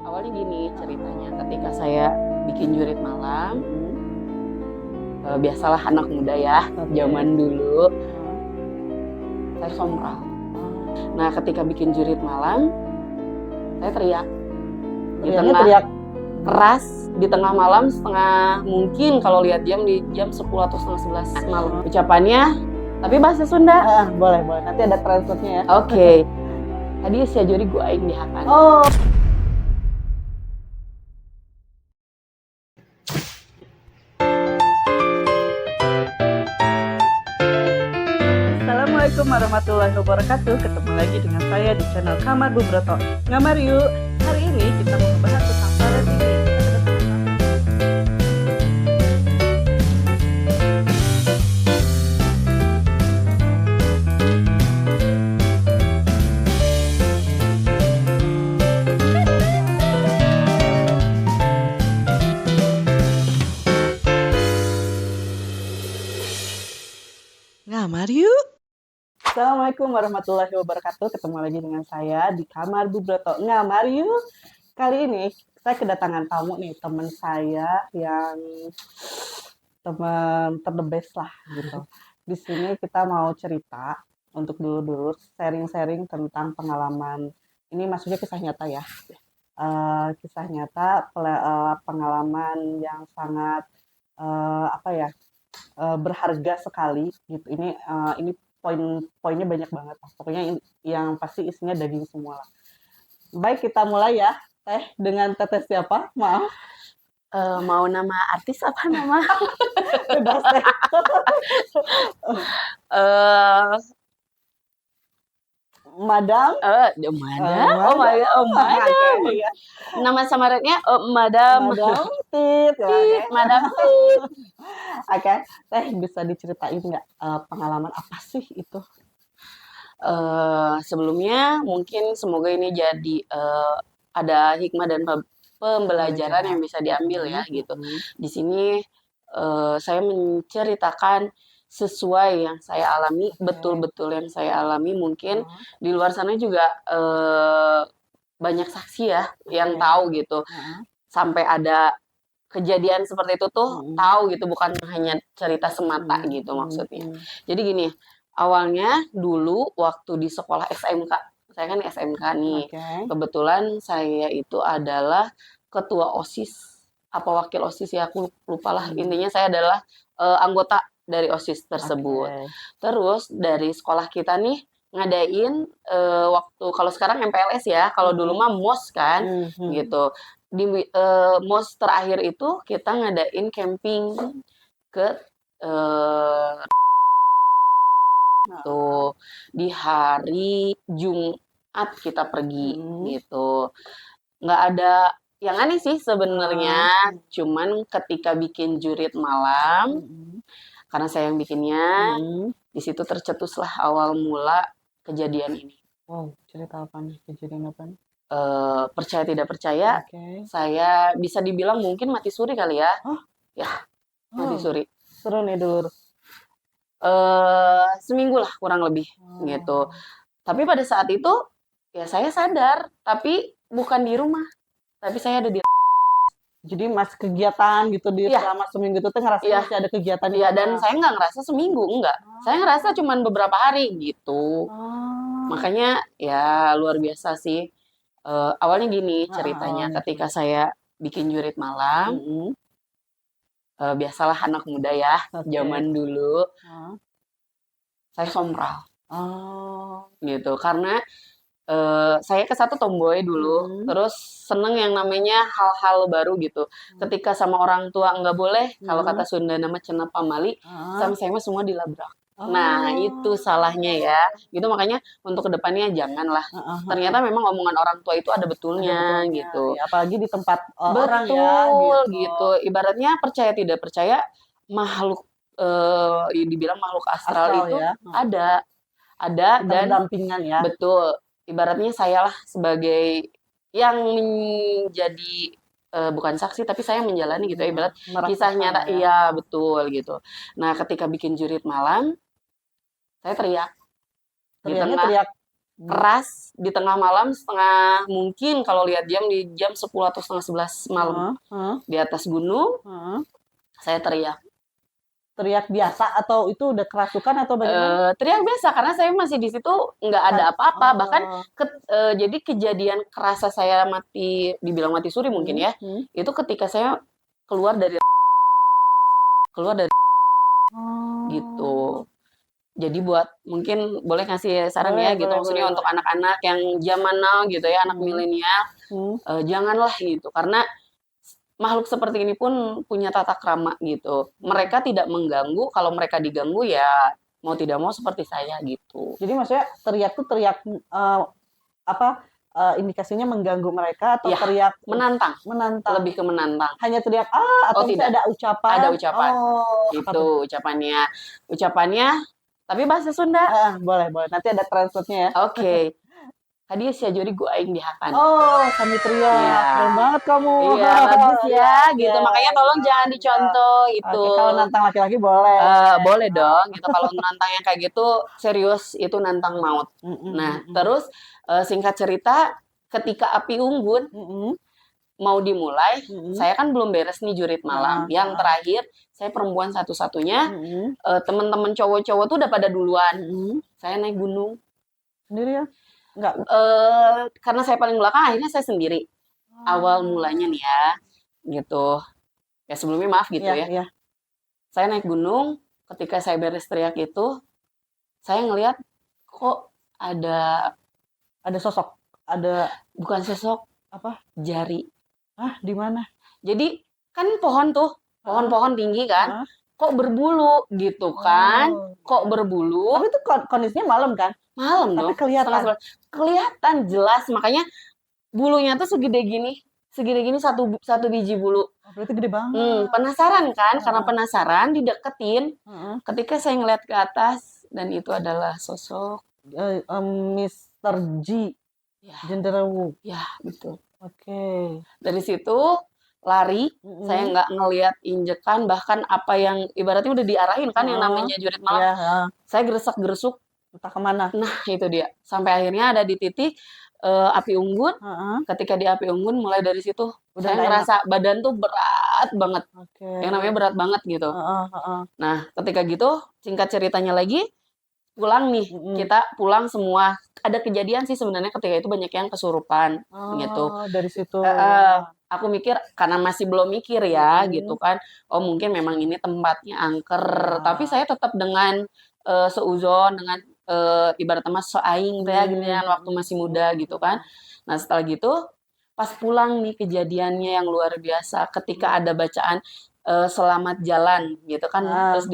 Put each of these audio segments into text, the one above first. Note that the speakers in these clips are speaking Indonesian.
Awalnya gini ceritanya, ketika saya bikin jurit malam, biasalah anak muda ya, zaman dulu, saya sompral. Nah, ketika bikin jurit malam, saya teriak. Teriak Keras di tengah malam, mungkin kalau lihat jam di jam 10 atau setengah 11 malam. Ucapannya, tapi bahasa Sunda. boleh. Nanti ada translate-nya ya. Oke. Tadi saya juri gua aing dihakan. Oh. Assalamualaikum warahmatullahi wabarakatuh. Ketemu lagi dengan saya di channel Kamar Bu Broto. Ngamar yuk. Hari ini kita mau membahas tentang valet ini. Ngamar yuk. Assalamualaikum warahmatullahi wabarakatuh. Ketemu lagi dengan saya di Kamar Bu Broto. Ngamar yuk. Kali ini saya kedatangan tamu nih, teman saya yang teman terdebes lah gitu. Di sini kita mau cerita untuk dulu sharing-sharing tentang pengalaman. Ini maksudnya kisah nyata ya. Kisah nyata, pengalaman yang sangat berharga sekali gitu. Ini poin-poinnya banyak banget lah. Pokoknya yang pasti isinya daging semua lah. Baik, kita mulai ya. Dengan teteh siapa? Maaf. Mau nama artis apa nama? Bebas teh. Madam. Madam. Okay, ya. Nama samarannya Madam. Madam Tit. Madam Tit. Oke, teh bisa diceritain nggak pengalaman apa sih itu? Sebelumnya mungkin semoga ini jadi ada hikmah dan pembelajaran yang bisa diambil ya gitu. Di sini saya menceritakan sesuai yang saya alami, betul-betul yang saya alami. Mungkin di luar sana juga banyak saksi ya yang tahu gitu. Sampai ada kejadian seperti itu tuh tahu gitu, bukan hanya cerita semata gitu maksudnya. Jadi gini, awalnya dulu waktu di sekolah SMK, saya kan SMK nih, kebetulan saya itu adalah ketua OSIS, apa wakil OSIS ya, aku lupa lah. Intinya saya adalah anggota dari OSIS tersebut. Terus dari sekolah kita nih ngadain waktu, kalau sekarang MPLS ya, kalau dulu mah MOS kan gitu. Di MOS terakhir itu kita ngadain camping ke tuh di hari Jumat kita pergi gitu. Nggak ada yang aneh sih sebenarnya, cuman ketika bikin jurit malam, karena saya yang bikinnya, di situ tercetuslah awal mula kejadian ini. Wow, cerita apa nih? Kejadian apa nih? Percaya tidak percaya, saya bisa dibilang mungkin mati suri kali ya. Mati suri. Seru nih dulu. Seminggu lah kurang lebih gitu. Tapi pada saat itu ya saya sadar, tapi bukan di rumah, tapi saya ada di. Jadi mas kegiatan gitu selama seminggu itu ngerasa masih ada kegiatan. Iya, dan saya nggak ngerasa seminggu, enggak. Saya ngerasa cuman beberapa hari gitu. Makanya ya luar biasa sih. Awalnya gini ceritanya, ketika saya bikin jurit malam, biasalah anak muda ya, zaman dulu, saya sompral. Gitu, karena saya ke satu tomboy dulu, terus seneng yang namanya hal-hal baru gitu. Ketika sama orang tua nggak boleh, kalau kata Sunda nama cenah pamali, sama saya mah semua dilabrak. Nah, itu salahnya ya. Gitu, makanya untuk kedepannya janganlah. Ternyata memang omongan orang tua itu ada betulnya gitu. Ya, apalagi di tempat orang ya. Betul gitu. Ibaratnya percaya tidak percaya, makhluk dibilang makhluk astral itu ya. ada dan pendampingan ya. Betul. Ibaratnya saya lah sebagai yang menjadi bukan saksi, tapi saya menjalani gitu ya, ibarat kisah nyata. Iya, betul gitu. Nah, ketika bikin jurit malam, saya teriak. Teriak keras di tengah malam setengah mungkin kalau lihat jam di jam 10 atau setengah 11 malam di atas gunung saya teriak. Teriak biasa atau itu udah kerasukan atau bagaimana? Teriak biasa karena saya masih di situ nggak ada apa-apa bahkan jadi kejadian kerasa saya dibilang mati suri mungkin ya itu ketika saya keluar dari gitu. Jadi buat mungkin boleh kasih saran ya gitu maksudnya untuk anak-anak yang zaman now gitu ya anak milenial janganlah gitu karena makhluk seperti ini pun punya tata krama gitu. Mereka tidak mengganggu kalau mereka diganggu ya mau tidak mau seperti saya gitu. Jadi maksudnya teriak tuh teriak indikasinya mengganggu mereka atau teriak menantang? Lebih ke menantang. Hanya teriak atau tidak ada ucapan? Ada ucapan. Itu ucapannya tapi bahasa Sunda. Boleh. Nanti ada translate-nya ya. Oke. Tadi sia jori gue aing dihakan. Kami teriak. Keren banget kamu. Iya, bagus ya gitu. Makanya tolong jangan dicontoh itu. Kalau nantang laki-laki boleh. Boleh dong gitu. Kalau nantang yang kayak gitu serius itu nantang maut. Nah, terus singkat cerita ketika api unggun mau dimulai, saya kan belum beres nih jurit malam. Yang terakhir, saya perempuan satu-satunya. Teman-teman cowok-cowok tuh udah pada duluan. Saya naik gunung. Sendiri ya? Enggak. Karena saya paling belakang, akhirnya saya sendiri. Awal mulanya nih ya. Gitu. Ya sebelumnya maaf gitu ya. Saya naik gunung, ketika saya beres teriak itu, saya ngelihat kok ada sosok. Bukan sosok. Apa? Jari. Di mana? Jadi kan pohon tuh, pohon-pohon tinggi kan, kok berbulu gitu kan, kok berbulu. Tapi itu kondisinya malam kan? Malam dong. Tapi kelihatan jelas, makanya bulunya tuh segede gini satu biji bulu. Berarti gede banget. Penasaran kan? Karena penasaran dideketin. Ketika saya ngeliat ke atas dan itu adalah sosok Mr. G. Genderuwo. Ya, betul. Oke. Dari situ lari, saya nggak ngelihat injekan, bahkan apa yang ibaratnya udah diarahin kan yang namanya jurit malam. Saya geresak-gerusuk entah kemana. Nah, itu dia. Sampai akhirnya ada di titik api unggun. Ketika di api unggun, mulai dari situ saya ngerasa badan tuh berat banget. Yang namanya berat banget gitu. Nah, ketika gitu, singkat ceritanya lagi, pulang nih. Kita pulang semua. Ada kejadian sih sebenarnya ketika itu banyak yang kesurupan gitu. Dari situ. Aku mikir karena masih belum mikir ya gitu kan. Oh mungkin memang ini tempatnya angker. Tapi saya tetap dengan seuzon dengan ibarat mas soaing teh gitu kan waktu masih muda gitu kan. Nah setelah gitu pas pulang nih kejadiannya yang luar biasa ketika ada bacaan selamat jalan gitu kan. Terus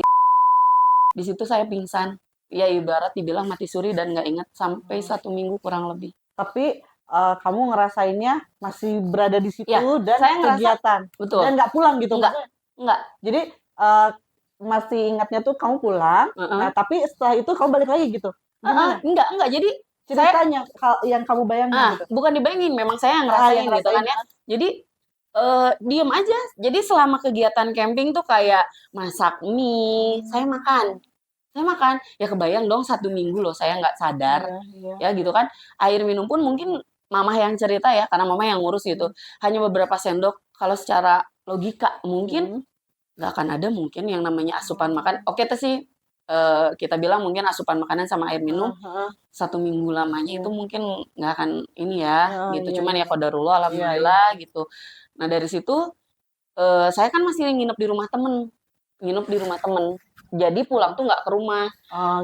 di situ saya pingsan. Ya ibarat dibilang mati suri dan nggak inget sampai 1 minggu kurang lebih. Tapi kamu ngerasainnya masih berada di situ dan saya kegiatan. Betul. Dan nggak pulang gitu? Enggak. Jadi masih ingatnya tuh kamu pulang, nah tapi setelah itu kamu balik lagi gitu? Enggak. Jadi ceritanya yang kamu bayangin gitu? Bukan dibayangin, memang saya ngerasain gitu kan ya. Jadi diem aja. Jadi selama kegiatan camping tuh kayak masak mie, saya makan. Ya kebayang dong 1 minggu loh saya nggak sadar. Ya gitu kan. Air minum pun mungkin mamah yang cerita ya, karena mamah yang ngurus gitu. Hanya beberapa sendok. Kalau secara logika mungkin nggak akan ada mungkin yang namanya asupan makan. Oke tuh sih kita bilang mungkin asupan makanan sama air minum 1 minggu lamanya itu mungkin nggak akan ini ya gitu. Cuman ya qadarullah alhamdulillah gitu. Nah dari situ saya kan masih nginep di rumah temen. Jadi pulang tuh nggak ke rumah,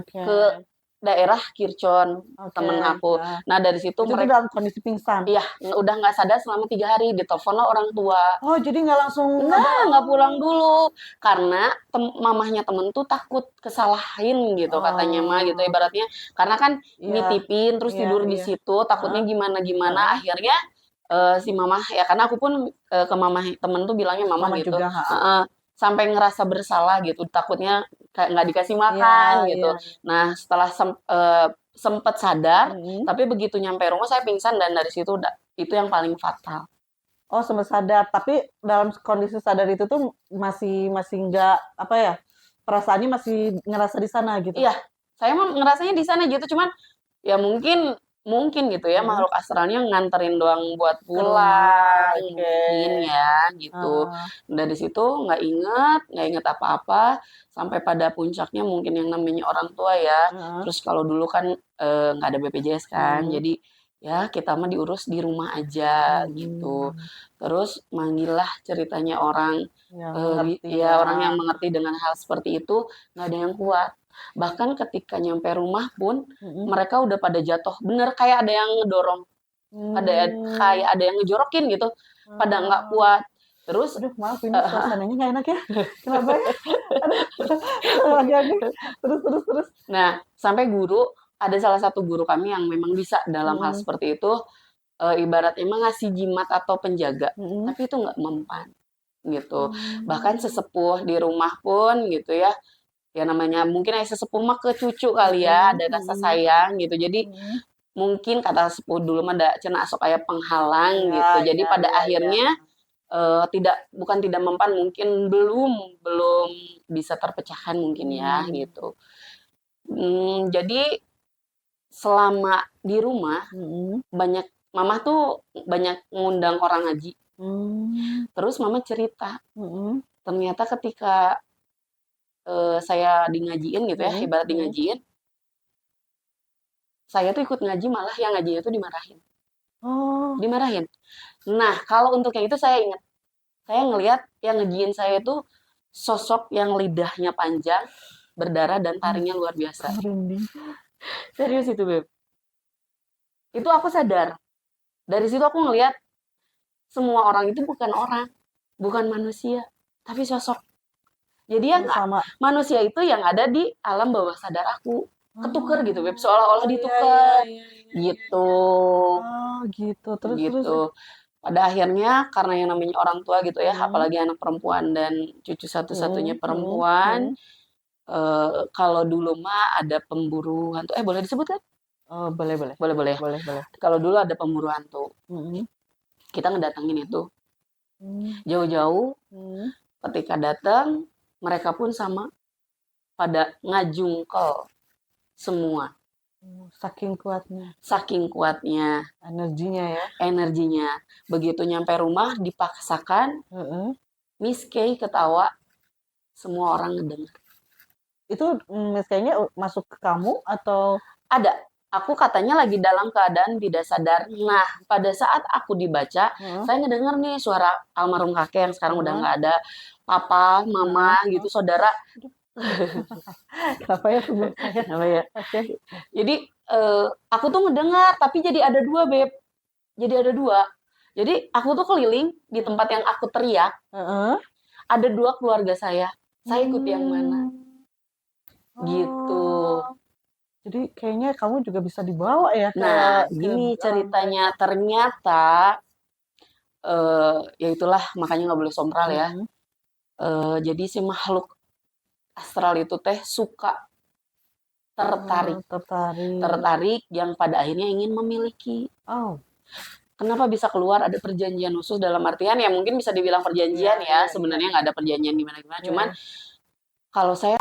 ke daerah Kircon, temen aku. Nah dari situ mereka dalam kondisi pingsan. Iya, udah nggak sadar selama 3 hari. Ditelepon lah orang tua. Oh jadi nggak langsung? Nggak pulang dulu, karena mamahnya temen tuh takut kesalahin gitu katanya mah gitu ibaratnya. Karena kan nitipin terus tidur di situ, takutnya gimana. Akhirnya si mamah ya karena aku pun ke mamah temen tuh bilangnya mamah gitu. Sampai ngerasa bersalah gitu, takutnya kayak nggak dikasih makan gitu. Nah setelah sempet sadar, tapi begitu nyampe rumah saya pingsan dan dari situ itu yang paling fatal. Oh sempet sadar, tapi dalam kondisi sadar itu tuh masih nggak perasaannya masih ngerasa di sana gitu? Iya, saya mah ngerasanya di sana gitu, cuman ya mungkin mungkin gitu ya makhluk astralnya nganterin doang buat Ke rumah, pulang, oke. mungkin ya gitu. Heeh. Dari situ nggak inget apa-apa, sampai pada puncaknya mungkin yang namanya orang tua ya. Heeh. Terus kalau dulu kan nggak ada BPJS kan, jadi ya kita mah diurus di rumah aja gitu. Terus manggillah ceritanya orang Yang mengerti ya ya. orang yang mengerti dengan hal seperti itu, nggak ada yang kuat. Bahkan ketika nyampe rumah pun mereka udah pada jatuh, bener kayak ada yang ngedorong, kayak ada yang ngejorokin gitu, pada nggak Oh. kuat. Terus Aduh, maaf ini suasananya nggak enak ya. Kenapa ya? Aduh, lagi. Terus. nah, sampai ada salah satu guru kami yang memang bisa dalam hal seperti itu, ibarat emang ngasih jimat atau penjaga, tapi itu nggak mempan gitu. Bahkan sesepuh di rumah pun gitu ya, ya namanya mungkin ayah sesepuh mah ke cucu kali ya, ada rasa sayang gitu. Jadi mungkin kata sepuh dulu mah ada cenah sok aya penghalang Iya, gitu. Jadi iya, pada iya, iya. akhirnya bukan tidak mempan, mungkin belum bisa terpecahkan mungkin ya gitu. Jadi selama di rumah mama tuh banyak ngundang orang ngaji. Terus mama cerita, ternyata ketika saya di ngajiin gitu ya, ibarat di ngajiin, saya tuh ikut ngaji malah yang ngajinya tuh dimarahin. Oh. Dimarahin. Nah, kalau untuk yang itu saya ingat, saya ngelihat yang ngejiin saya itu sosok yang lidahnya panjang, berdarah dan taringnya luar biasa. Serius itu, Beb. Itu aku sadar. Dari situ aku ngelihat semua orang itu bukan orang, bukan manusia, tapi sosok. Jadi yang manusia itu yang ada di alam bawah sadar aku. Ketuker gitu, Beb. Seolah-olah ditukar. Gitu. Oh, gitu. Terus. Gitu. Pada akhirnya karena yang namanya orang tua gitu ya, apalagi anak perempuan dan cucu satu-satunya perempuan, kalau dulu mah ada pemburu hantu, boleh disebut kan? Oh, boleh. Boleh ya? Boleh. Kalau dulu ada pemburu hantu, kita ngedatengin itu. Jauh-jauh, ketika datang, mereka pun sama pada ngajungkel semua. Saking kuatnya. Saking kuatnya. Energinya. Begitu nyampe rumah, dipaksakan, Miss Kay ketawa, semua orang ngedengar. Itu Miss Kay-nya masuk ke kamu atau? Ada. Aku katanya lagi dalam keadaan tidak sadar. Nah, pada saat aku dibaca, saya ngedenger nih suara almarhum kakek yang sekarang udah nggak ada, papa, mama, gitu, saudara. Kenapa ya sebelum saya? Kenapa ya? Jadi aku tuh ngedengar, tapi jadi ada dua, Beb. Jadi ada dua. Jadi aku tuh keliling di tempat yang aku teriak. Ada dua keluarga saya. Saya ikut yang mana? Gitu. Jadi kayaknya kamu juga bisa dibawa ya ke. Nah, gini ceritanya. Ternyata ya itulah makanya nggak boleh sompral ya. Jadi si makhluk astral itu teh suka tertarik yang pada akhirnya ingin memiliki. Kenapa bisa keluar ada perjanjian khusus, dalam artian ya mungkin bisa dibilang perjanjian ya, sebenarnya nggak ada perjanjian gimana-gimana, cuman kalau saya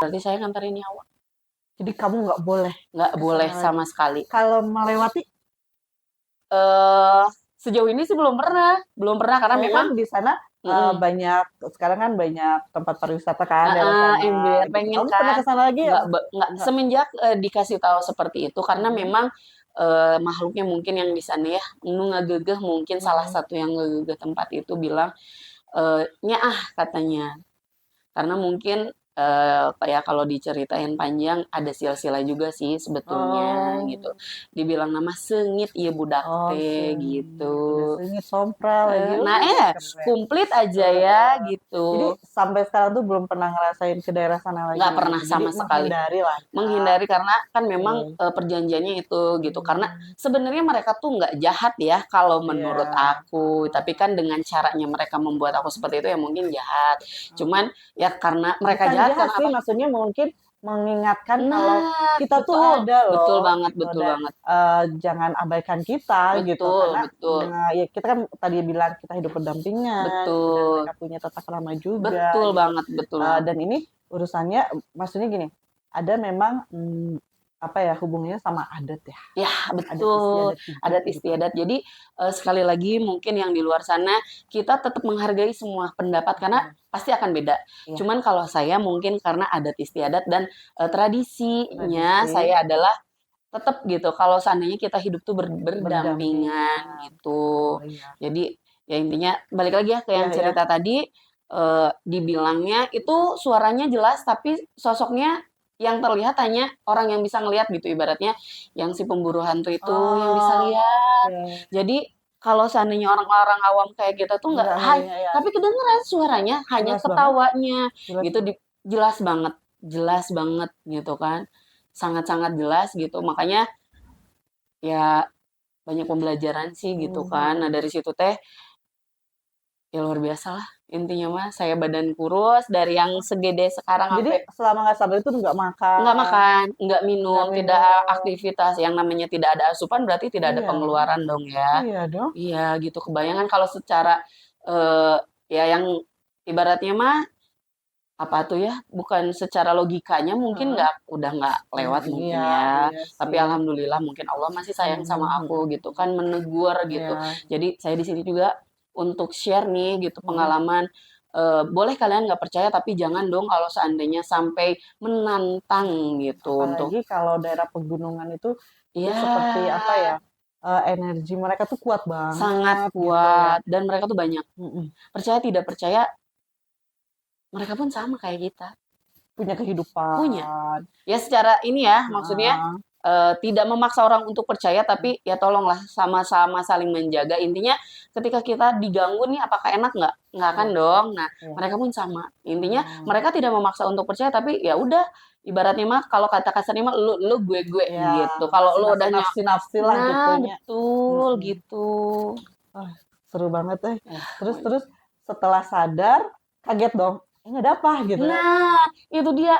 berarti saya nganterin nyawa. Jadi kamu nggak boleh sama sekali. Kalau melewati? Sejauh ini sih belum pernah karena memang di sana banyak, sekarang kan banyak tempat pariwisata kan daerah sana. Ember, pengen kamu kan? pernah kesana lagi? Nggak. Semenjak dikasih tahu seperti itu, karena memang makhluknya mungkin yang di sana ya, ngegegeh mungkin salah satu yang ngegegeh tempat itu bilang, nyaah katanya. Karena mungkin kayak kalau diceritain panjang ada silsilah juga sih sebetulnya gitu. Dibilang nama sengit iya budak teh gitu. Sengit sompral lagi. Nah komplit aja ya gitu. Jadi sampai sekarang tuh belum pernah ngerasain ke daerah sana lagi. Nggak pernah sama sekali. Menghindari karena kan memang perjanjiannya itu gitu. Karena sebenarnya mereka tuh nggak jahat ya kalau menurut aku. Tapi kan dengan caranya mereka membuat aku seperti itu ya mungkin jahat. Cuman ya karena mereka jahat sih, maksudnya mungkin mengingatkan kalau kita tuh ada loh. Betul banget. Jangan abaikan kita gitu. Karena ya kita kan tadi bilang kita hidup berdampingan. Betul. Dan mereka punya tata krama juga. Betul banget. Dan ini urusannya maksudnya gini, ada memang apa ya, hubungannya sama adat ya? Ya, Adat betul. istiadat juga Adat gitu. istiadat. Jadi, sekali lagi mungkin yang di luar sana, kita tetap menghargai semua pendapat karena pasti akan beda. Iya, Cuman kalau saya mungkin karena adat istiadat dan, tradisinya tradisi saya adalah tetap gitu, kalau seandainya kita hidup tuh berdampingan berdampingan. Oh gitu. iya. Jadi, ya intinya balik lagi ya ke Iya yang ya. cerita tadi, dibilangnya itu suaranya jelas tapi sosoknya yang terlihat hanya orang yang bisa ngelihat gitu, ibaratnya yang si pemburu hantu itu yang bisa Oh, lihat. oke. Jadi, kalau seandainya orang-orang awam kayak kita tuh nggak Enggak ngelihat ya, tapi kedengeran suaranya, hanya jelas banget ketawanya jelas gitu banget. jelas banget gitu kan. Sangat-sangat jelas gitu, makanya ya banyak pembelajaran sih gitu kan. Nah, Mhm. dari situ teh ya luar biasa lah intinya mah saya badan kurus dari yang Oh, segede sekarang jadi sampai selama nggak sabar itu nggak nggak makan, makan, nggak nggak minum, tidak minum. aktivitas. Yang namanya tidak ada asupan berarti tidak ada Iya, pengeluaran dong ya. iya dong. Iya gitu, kebayangan kalau secara, ya yang ibaratnya mah apa tuh ya, bukan secara logikanya mungkin Heeh. udah nggak lewat mungkin Iya, ya. iya Tapi sih. alhamdulillah mungkin Allah masih sayang Mhm sama mhm aku gitu kan, menegur gitu. iya, Jadi saya di sini juga untuk share nih gitu mhm. pengalaman, boleh kalian nggak percaya tapi jangan dong kalau seandainya sampai menantang gitu untuk Apalagi kalau daerah pegunungan itu ya seperti apa ya, energi mereka tuh kuat sangat banget gitu ya. kuat dan mereka tuh banyak. Mhm. Percaya tidak percaya, mereka pun sama kayak kita, Punya punya. kehidupan. Ya secara ini ya, maksudnya, Heeh. tidak memaksa orang untuk percaya, tapi ya tolonglah sama-sama saling menjaga. Intinya ketika kita diganggu nih, apakah enak nggak? Nggak akan Iya dong. Nah, iya. mereka pun sama. Intinya Oh. mereka tidak memaksa untuk percaya, tapi ya udah, ibaratnya mah kalau kata kasarnya mah lu gue Iya, gitu. Kalau masih lu masih udah nafsi-nafsi lah nah gitunya. betul, Mhm. gitu. Wah, seru banget Ya, Terus terus setelah sadar, kaget dong, "Ini ada apa?" Gitu kan. nah, itu dia.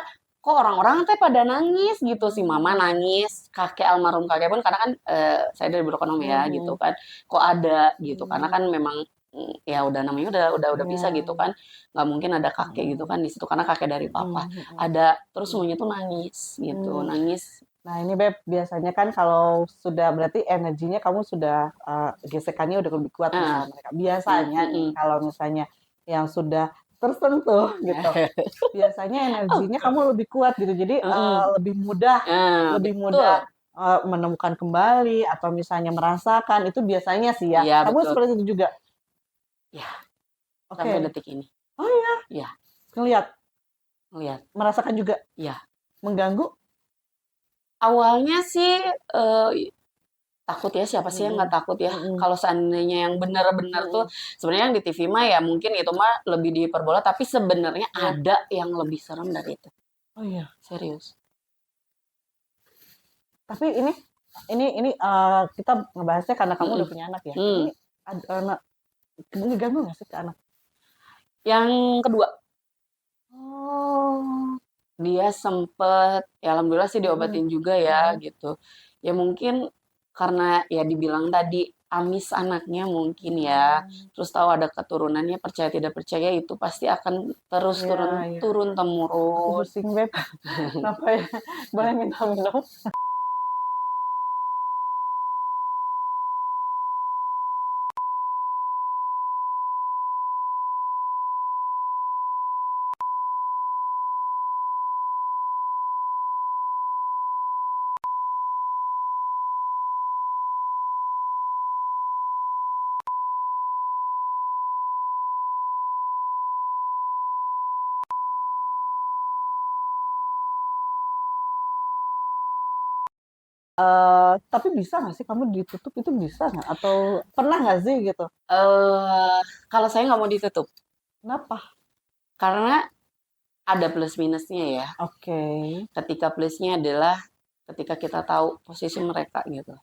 Kok orang-orang teh pada nangis gitu, si mama Mmm, nangis, almarhum kakek pun karena kan, saya dari Brokonom ya gitu mhm, kan, kok ada gitu, karena mmm, kan memang, ya udah namanya udah iya, pisah gitu kan, nggak mungkin ada kakek gitu mhm, kan di situ, karena kakek dari mhm papa. mhm, Ada, terus mhm, semuanya tuh nangis gitu, mmm. nangis Nah ini Beb, biasanya kan kalau sudah berarti energinya kamu sudah, gesekannya udah lebih kuat nih heeh, sama mereka. Biasanya nih mhm. kalau misalnya yang sudah tersentuh gitu, biasanya energinya Oke, kamu lebih kuat gitu. Jadi, mhm, lebih mudah, betul, menemukan kembali atau misalnya merasakan, itu biasanya sih ya. iya Kamu betul, seperti itu juga? iya, sampai Oke. detik ini, Oh iya, iya, ngelihat, ngelihat, merasakan juga, iya. mengganggu? Awalnya sih, takut ya, siapa sih yang Mhm, nggak takut ya? mhm, Kalau seandainya yang bener-bener tuh, mhm, sebenarnya yang di TV mah ya mungkin itu mah lebih diperbola, tapi sebenarnya iya. ada yang lebih serem dari itu. Oh iya. Serius. Tapi ini, kita ngebahasnya karena kamu Mhm. udah punya anak ya. Ini Hmm. anak ngeganggu nggak sih ke anak? Yang kedua, Oh, dia sempet, ya alhamdulillah sih mhm, diobatin juga ya mhm, gitu. Ya mungkin karena ya dibilang tadi amis anaknya mungkin ya, mmm, terus tahu ada keturunannya, percaya tidak percaya itu pasti akan terus iya turun iya. turun Aku temurun. pusing Beb, apa ya, boleh minta minum? Tapi bisa nggak sih kamu ditutup itu bisa nggak? Atau pernah nggak sih gitu? Kalau saya nggak mau ditutup, Kenapa? karena ada plus minusnya ya. Oke, Ketika plusnya adalah ketika kita tahu posisi mereka gitu.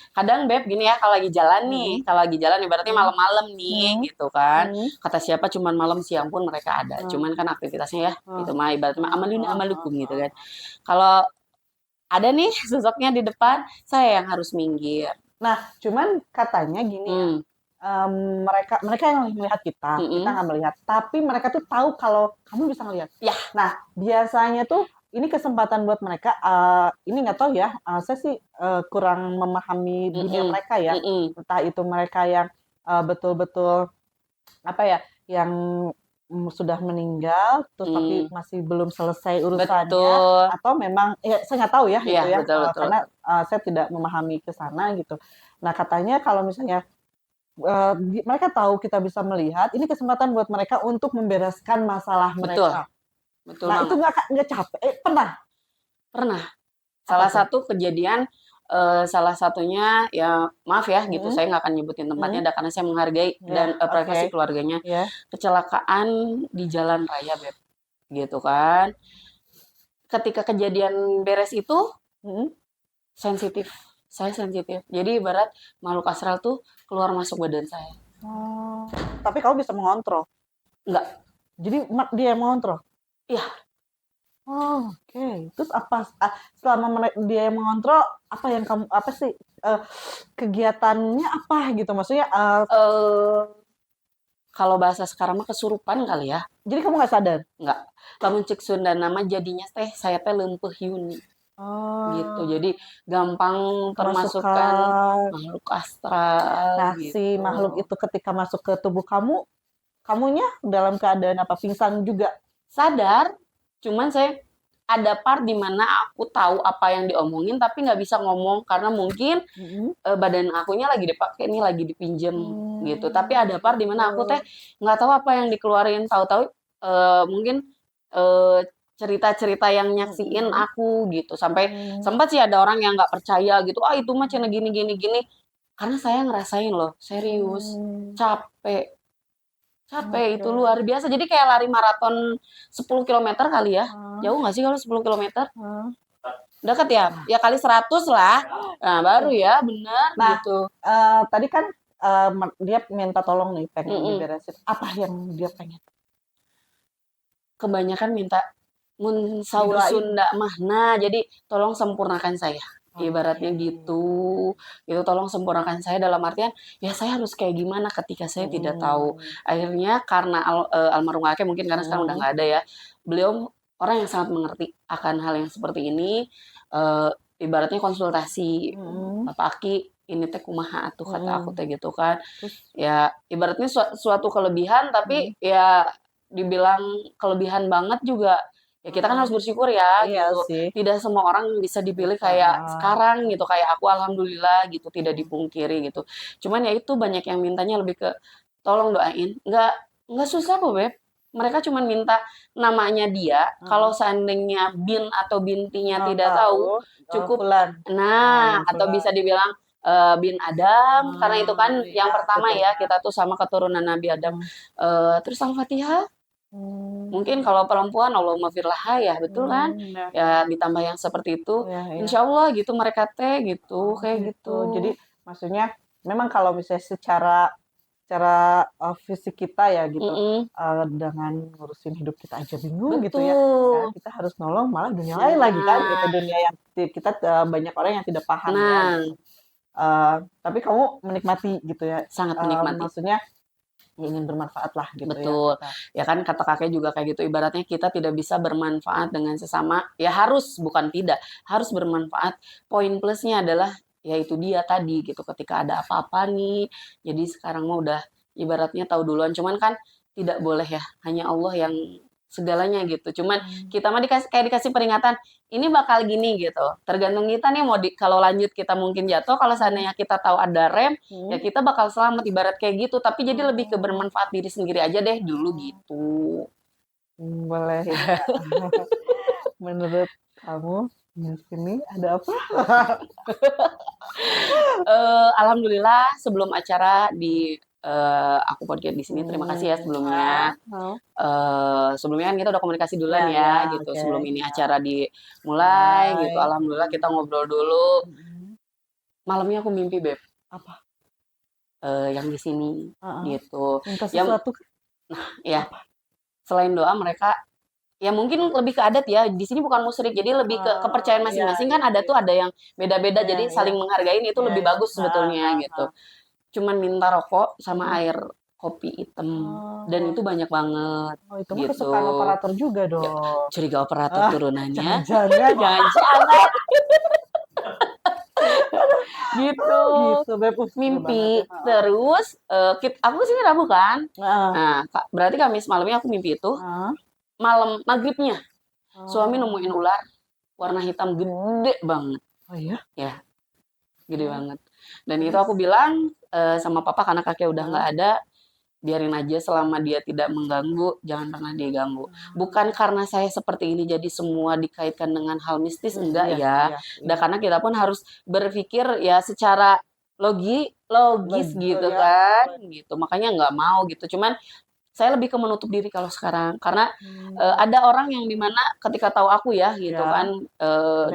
Kadang Beb gini ya, kalau lagi jalan nih, mhm, kalau lagi jalan ibaratnya mhm, malam-malam nih mhm, gitu kan. mhm, Kata siapa cuman malam siang pun mereka ada. heeh, Cuman kan aktivitasnya ya heeh, itu mah ibaratnya mah heeh amaluna heeh amalukum heeh gitu heeh. kan. Kalau ada nih sosoknya di depan, saya yang harus minggir. Nah, cuman katanya gini ya, Hmm, mereka mereka yang melihat kita mm-mm. nggak melihat, tapi mereka tuh tahu kalau kamu bisa ngelihat. Ya, Nah, biasanya tuh ini kesempatan buat mereka, ini nggak tahu ya, saya sih, kurang memahami dunia Mm-mm. mereka ya. Mm-mm. Entah itu mereka yang, betul-betul, apa ya, yang, sudah meninggal, terus tapi Mm. masih belum selesai urusannya, Betul. atau memang ya saya nggak tahu ya Iya, itu ya, betul betul. karena, saya tidak memahami ke sana gitu. Nah, katanya kalau misalnya, mereka tahu kita bisa melihat, ini kesempatan buat mereka untuk membereskan masalah Betul. mereka. Betul Nah, itu banget. nggak capek? Pernah? Pernah. Apa Salah tuh? satu kejadian, salah satunya ya maaf ya gitu, Mhm, saya nggak akan nyebutin tempatnya mhm, karena saya menghargai ya, dan, oke, privasi keluarganya. ya, Kecelakaan di jalan raya, Beb, gitu kan. Ketika kejadian beres itu mhm. sensitif, saya sensitif. Jadi ibarat makhluk astral tuh keluar masuk badan saya. Oh, tapi kamu bisa mengontrol? Enggak, Jadi dia yang mengontrol? iya, Oh, oke. Terus apa, selama dia yang mengontrol, apa yang kamu apa sih, kegiatannya apa gitu? Maksudnya, eee, kalau bahasa sekarang mah kesurupan kali ya, jadi kamu nggak sadar? enggak. Lamun cek Sunda nama jadinya teh saya teh leumpeuh yuni. Gitu. Oh, Jadi gampang termasukkan kemasukan. makhluk astral Nah, si gitu. makhluk itu ketika masuk ke tubuh kamu, kamunya dalam keadaan apa? Pingsan juga? Sadar, cuman saya ada part di mana aku tahu apa yang diomongin tapi nggak bisa ngomong karena mungkin Mhm. badan akunya lagi dipakai nih lagi dipinjem gitu. Tapi ada part di Gitu. mana aku teh nggak tahu apa yang dikeluarin, tahu-tahu mungkin eh, cerita-cerita yang nyaksiin Mhm. aku gitu. Sampai Mmm. sempat sih ada orang yang nggak percaya gitu, ah itu mah cina gini gini gini. Karena saya ngerasain loh, serius, Mmm. capek, capek itu Oke. luar biasa. Jadi kayak lari maraton 10 kilometer kali ya. Heeh, Jauh nggak sih kalau 10 kilometer? heeh. Deket ya? Ya kali 100 lah. Nah, baru Oke. ya, bener Nah, gitu. tadi kan, dia minta tolong nih, pengen Mm-mm. diberesin. Apa yang dia pengen? Kebanyakan minta mun saur Didoain? Sunda mah, nah jadi tolong sempurnakan saya. Oke. Ibaratnya gitu. Itu tolong sempurnakan saya dalam artian ya saya harus kayak gimana ketika saya tidak tahu. Mhm. Akhirnya karena almarhum kakek mungkin karena sekarang udah Mhm. nggak ada ya. Beliau orang yang sangat mengerti akan hal yang seperti ini. Eh, Ibaratnya konsultasi. Mhm. Bapak Aki ini teh kumaha atuh kata aku Mhm. teh gitu kan. Terus? Ya ibaratnya suatu kelebihan Mhm. tapi ya dibilang kelebihan banget juga ya kita kan harus Mhm. bersyukur ya Iya gitu. sih, Tidak semua orang bisa dipilih bisa, kayak heeh. sekarang gitu, kayak aku alhamdulillah gitu, tidak Mhm. dipungkiri gitu. Cuman ya itu banyak yang mintanya lebih ke tolong doain. Nggak susah kok, Beb. Mereka cuma minta namanya dia, kalau Heeh. seandainya bin atau bintinya Mau tidak tahu, tahu, cukup fulan. nah Bin atau bisa fulan. dibilang bin Adam karena itu kan Iya, yang pertama betul. ya kita tuh sama keturunan Nabi Adam. Mhm. Terus Al-Fatihah. Mungkin Mmm. kalau perempuan Allahumma firlaha ya, betul kan? Ya, Ya ditambah yang seperti itu, iya, iya. insya Allah gitu mereka teh gitu, Oh, kayak gitu. Jadi gitu. maksudnya memang kalau misalnya secara secara, fisik kita ya gitu, Mm-mm. dengan ngurusin hidup kita aja bingung gitu ya, kan Betul. kita harus nolong malah dunia lain lagi kan gitu, Nah, dunia yang kita, banyak orang yang tidak paham ya nah, gitu. Tapi kamu menikmati gitu ya, sangat menikmati. maksudnya ya ingin bermanfaat lah gitu ya Betul. kita. Ya kan kata kakek juga kayak gitu. Ibaratnya kita tidak bisa bermanfaat dengan sesama. Ya harus, bukan tidak. Harus bermanfaat. Poin plusnya adalah ya itu dia tadi gitu. Ketika ada apa-apa nih. Jadi sekarang mah udah ibaratnya tahu duluan. Cuman kan tidak boleh ya. Hanya Allah yang segalanya gitu. Cuman Mmm. kita mah kayak dikasih peringatan. Ini bakal gini gitu. Tergantung kita nih mau kalau lanjut kita mungkin jatuh. Kalau Mhm. seandainya kita tahu ada rem ya Mhm. kita bakal selamat ibarat kayak gitu tapi jadi lebih ke Oh. bermanfaat diri sendiri aja deh dulu Oh. gitu. Boleh ya. Menurut kamu di sini ada apa? Alhamdulillah sebelum acara di aku podcast di sini terima kasih ya Heeh, sebelumnya. heeh. Sebelumnya kan kita udah komunikasi Ya, duluan ya, ya gitu oke, sebelum ini ya. acara dimulai gitu. Mulai. Alhamdulillah kita ngobrol dulu. Mhm. Malamnya aku mimpi beb Apa? yang di sini Heeh. gitu. Minta Ya sesuatu kan? ya Apa? selain doa mereka ya mungkin lebih ke adat ya. Di sini bukan musyrik, jadi lebih ke Oh, kepercayaan iya, masing-masing kan iya, ada tuh iya. ada yang beda-beda Iya, jadi iya. saling menghargain itu Iya, lebih iya. bagus Heeh, sebetulnya heeh, gitu. heeh. Cuman minta rokok sama Mhm. air kopi hitam. Oh. Dan itu banyak banget. Oh, itu mah Gitu. kesukaan operator juga dong. Curiga operator turunannya. Jangan-jangan. Jangan-jangan. Gitu. Gitu, Beb. Mimpi. Terus aku sini Rabu kan. Heeh. Nah, berarti Kamis malamnya aku mimpi itu. Malam maghribnya suami nemuin ular warna hitam gede banget. Oh iya? Ya, gede banget. Dan itu aku bilang sama papa karena kakek udah nggak ada, biarin aja selama dia tidak mengganggu, jangan pernah dia ganggu. Bukan karena saya seperti ini jadi semua dikaitkan dengan hal mistis, enggak ya. Dan karena kita pun harus berpikir ya secara logis gitu kan, gitu. Makanya nggak mau gitu. Cuman saya lebih ke menutup diri kalau sekarang karena ada orang yang dimana ketika tahu aku ya gitu kan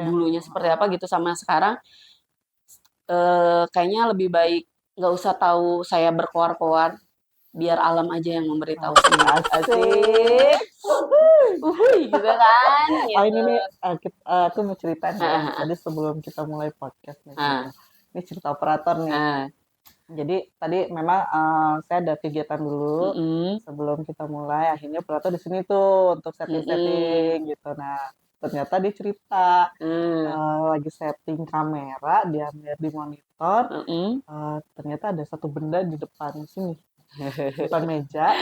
dulunya seperti apa gitu sama sekarang kayaknya lebih baik nggak usah tahu saya berkoar-koar, biar alam aja yang memberitahu sendiri. Asik. Gitu kan. Gitu. Oh ini nih aku mau cerita nih. Tadi sebelum kita mulai podcast nih. Ini cerita operator nih. Jadi tadi memang saya ada kegiatan dulu sebelum kita mulai. Akhirnya operator di sini tuh untuk setting-setting gitu. Nah ternyata dia cerita lagi setting kamera, dia lihat di monitor, ternyata ada satu benda di depan sini, depan meja.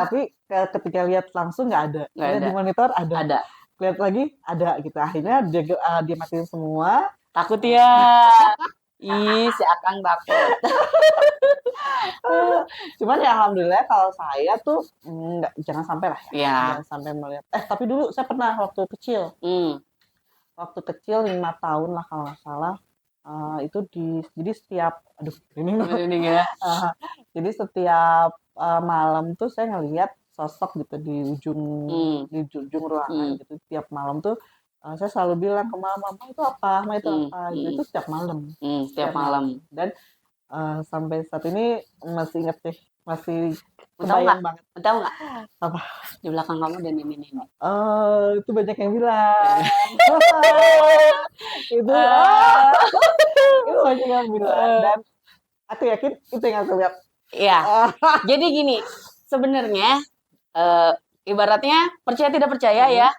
Tapi ketika lihat langsung nggak ada. Lihat di monitor ada. Lihat lagi ada gitu. Akhirnya dia matiin semua. Takut ya. Ih, si Akang takut. Cuman ya alhamdulillah kalau saya tuh jangan sampai lah ya. Jangan sampai melihat. Tapi dulu saya pernah waktu kecil. Waktu kecil 5 tahun lah kalau nggak salah. Itu jadi setiap ini ya. Jadi setiap malam tuh saya ngelihat sosok gitu di ujung ruangan gitu. Tiap malam tuh saya selalu bilang ke mama itu apa? Mama itu apa? Itu setiap malam. Setiap malam. Dan sampai saat ini masih inget deh, masih kebayang banget. Tahu nggak? Apa? Di belakang kamu dan ini. Itu banyak yang bilang. Itu banyak yang bilang. Dan aku yakin itu yang aku lihat. Iya. Jadi gini, sebenarnya ibaratnya percaya tidak percaya ya.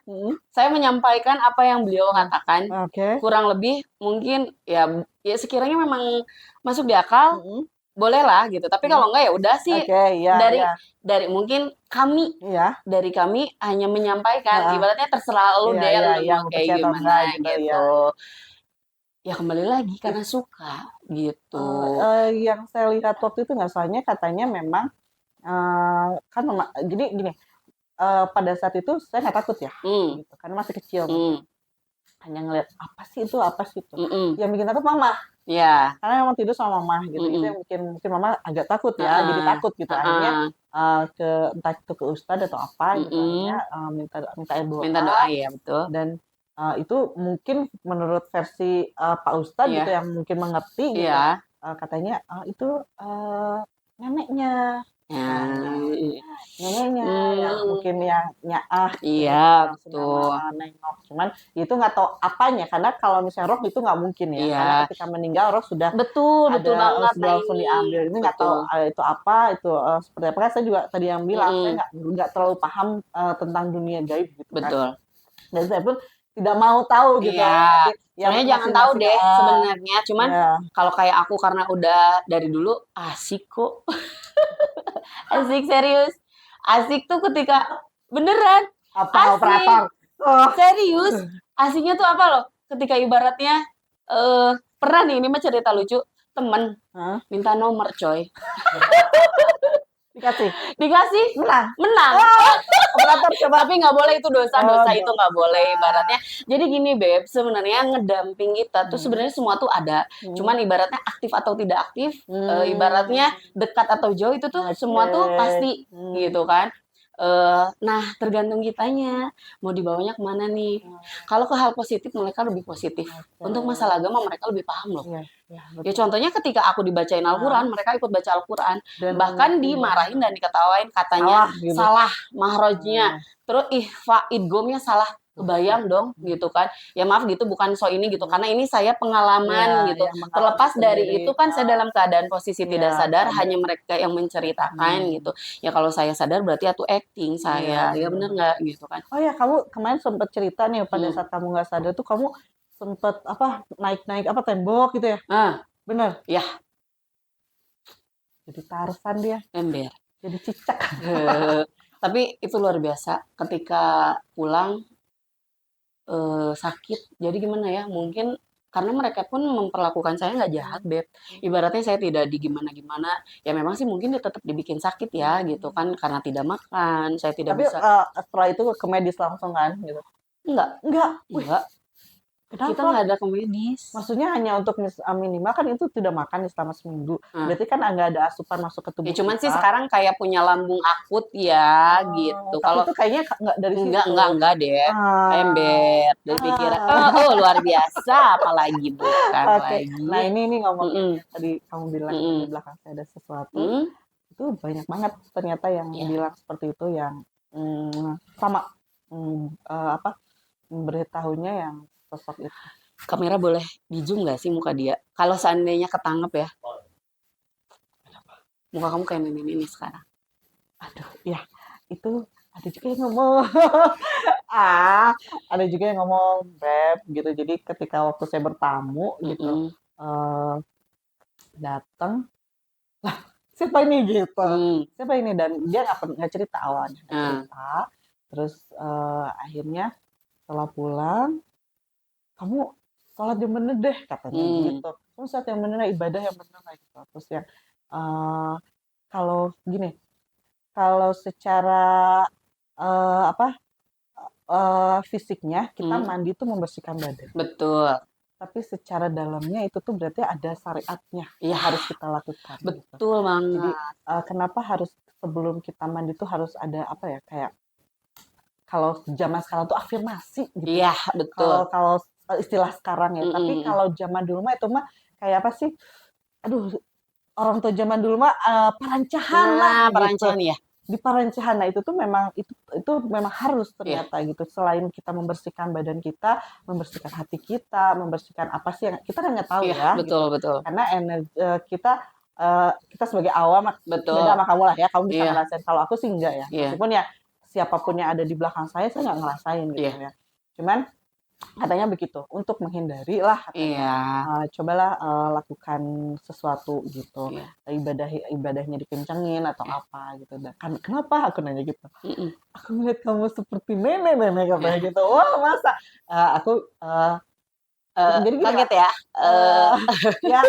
Saya menyampaikan apa yang beliau katakan. Kurang lebih mungkin ya sekiranya memang masuk di akal, bolehlah gitu. Tapi kalau enggak ya udah sih. Dari mungkin kami dari kami hanya menyampaikan. Ibaratnya terserah lu deh lu kayak gimana gitu. Ya kembali lagi karena suka gitu. Yang saya lihat waktu itu nggak salahnya katanya memang kan jadi gini. Pada saat itu saya nggak takut ya, gitu, karena masih kecil. Hanya ngeliat apa sih itu. Yang bikin takut mama. Karena memang tidur sama mama gitu. Itu yang mungkin mama agak takut ya, jadi takut gitu. Akhirnya entah itu ke ustadz atau apa gitu. Akhirnya minta doa ya betul. Dan itu mungkin menurut versi Pak Ustadz gitu yang mungkin mengerti gitu. Katanya itu neneknya. Neneknya yang mungkin yang nyaah betul. Nengok. Cuman itu nggak tahu apanya karena kalau misalnya roh itu nggak mungkin ya karena ketika meninggal roh sudah betul banget sudah langsung diambil. Ini nggak tahu itu apa itu seperti apa kan saya juga tadi yang bilang saya nggak terlalu paham tentang dunia gaib gitu betul. Dan saya pun tidak mau tahu gitu. Sebenarnya jangan tahu deh sebenarnya. Cuman kalau kayak aku karena udah dari dulu asik kok. Asik serius. Asik tuh ketika beneran apa operator. Serius. Asiknya tuh apa loh? Ketika ibaratnya pernah nih ini mah cerita lucu, temen minta nomor coy. Dikasih menang. Operator coba. Tapi nggak boleh itu dosa itu nggak boleh ibaratnya. Jadi gini Beb, sebenarnya ngedamping kita tuh sebenarnya semua tuh ada. Cuman ibaratnya aktif atau tidak aktif, ibaratnya dekat atau jauh itu tuh semua tuh pasti gitu kan. Nah tergantung kitanya mau dibawanya kemana nih. Kalau ke hal positif mereka lebih positif. Untuk masalah agama mereka lebih paham loh. Ya contohnya ketika aku dibacain Al-Quran, mereka ikut baca Al-Quran. Bahkan dimarahin dan diketawain katanya salah mahrojnya. Terus idgomnya salah. kebayang dong gitu kan. Ya maaf gitu bukan so ini gitu, karena ini saya pengalaman Iya, gitu. yang mengalami Terlepas dari sendiri. itu kan saya dalam keadaan posisi tidak Iya, sadar, sadar. hanya mereka yang menceritakan gitu. Ya kalau saya sadar berarti itu acting Iya, saya, ya bener nggak gitu kan. oh ya, kamu kemarin sempet cerita nih pada Hmm. saat kamu nggak sadar tuh kamu sempet apa naik-naik apa tembok gitu ya? Ah, Bener? ya Jadi Tarzan dia, ember. jadi cicak. Tapi itu luar biasa ketika pulang sakit. Jadi gimana ya, mungkin karena mereka pun memperlakukan saya nggak jahat, Beb. Ibaratnya saya tidak digimana-gimana, ya memang sih mungkin dia tetap dibikin sakit ya gitu kan, karena tidak makan, saya tidak Tapi bisa setelah itu ke medis langsung kan gitu? enggak, Enggak, wih, enggak, kita kenapa? nggak ada ke medis. Maksudnya hanya untuk minimal kan itu tidak makan nih selama seminggu. Nah, Berarti kan nggak ada asupan masuk ke ya tubuh cuman sih kita. sekarang kayak punya lambung akut ya gitu. Tapi Kalau itu kayaknya nggak dari situ. enggak deh. Ah, Ember dari pikiran. ah. Luar biasa, apalagi bukan Oke, lagi. nah ini ngomongin Mm-mm, yang tadi kamu bilang itu di mm-mm, belakang saya ada sesuatu. mm, Itu banyak banget ternyata yang ya. bilang seperti itu yang sama apa memberitahunya yang sosok itu. Kamera boleh di zoom nggak sih muka dia? Kalau seandainya ketangkep ya, muka kamu kayak nenek ini sekarang. Aduh, ya itu ada juga yang ngomong ada juga yang ngomong Beb gitu. Jadi ketika waktu saya bertamu gitu Mm-mm, eh datang siapa ini gitu, mm, siapa ini, dan dia nggak cerita awalnya, nggak nah, cerita. Terus akhirnya setelah pulang, kamu sholat yang bener deh katanya mm, gitu, kamu sholat yang bener, ibadah yang bener kayak gitu. Terus yang eh, kalau gini, kalau secara apa fisiknya kita mm, mandi itu membersihkan badan, betul. tapi secara dalamnya itu tuh berarti ada syariatnya yang Iya, harus kita lakukan gitu. betul Jadi banget. kenapa harus sebelum kita mandi tuh harus ada apa ya, kayak kalau zaman sekarang tuh afirmasi gitu. Iya, betul. Kalau kalau istilah sekarang ya. Tapi Mm-mm. kalau zaman dulu mah itu mah kayak apa sih? Aduh, orang tua zaman dulu mah parancahan lah Nah, gitu. perancangan ya. Di parancahan, nah itu tuh memang itu memang harus Iya, ternyata gitu. Selain kita membersihkan badan kita, membersihkan hati kita, membersihkan apa sih yang kita kan nggak tahu iya, ya betul, gitu. betul. Karena energi kita sebagai awam beda Betul. sama kamu lah ya. Kamu bisa Iya, ngerasain. Kalau aku sih enggak ya. iya, Meskipun ya siapapun yang ada di belakang saya nggak ngerasain gitu iya, ya. Cuman katanya begitu, untuk menghindari lah katanya, iya, cobalah lakukan sesuatu gitu, iya. ibadahnya dikencengin atau Iya. apa gitu. Dan kan kenapa aku nanya gitu? Mm-mm. Aku melihat kamu seperti nenek-nenek katanya Iya. gitu. Wah masa? Aku jadi gini Kak, Kaget ya. eh, ya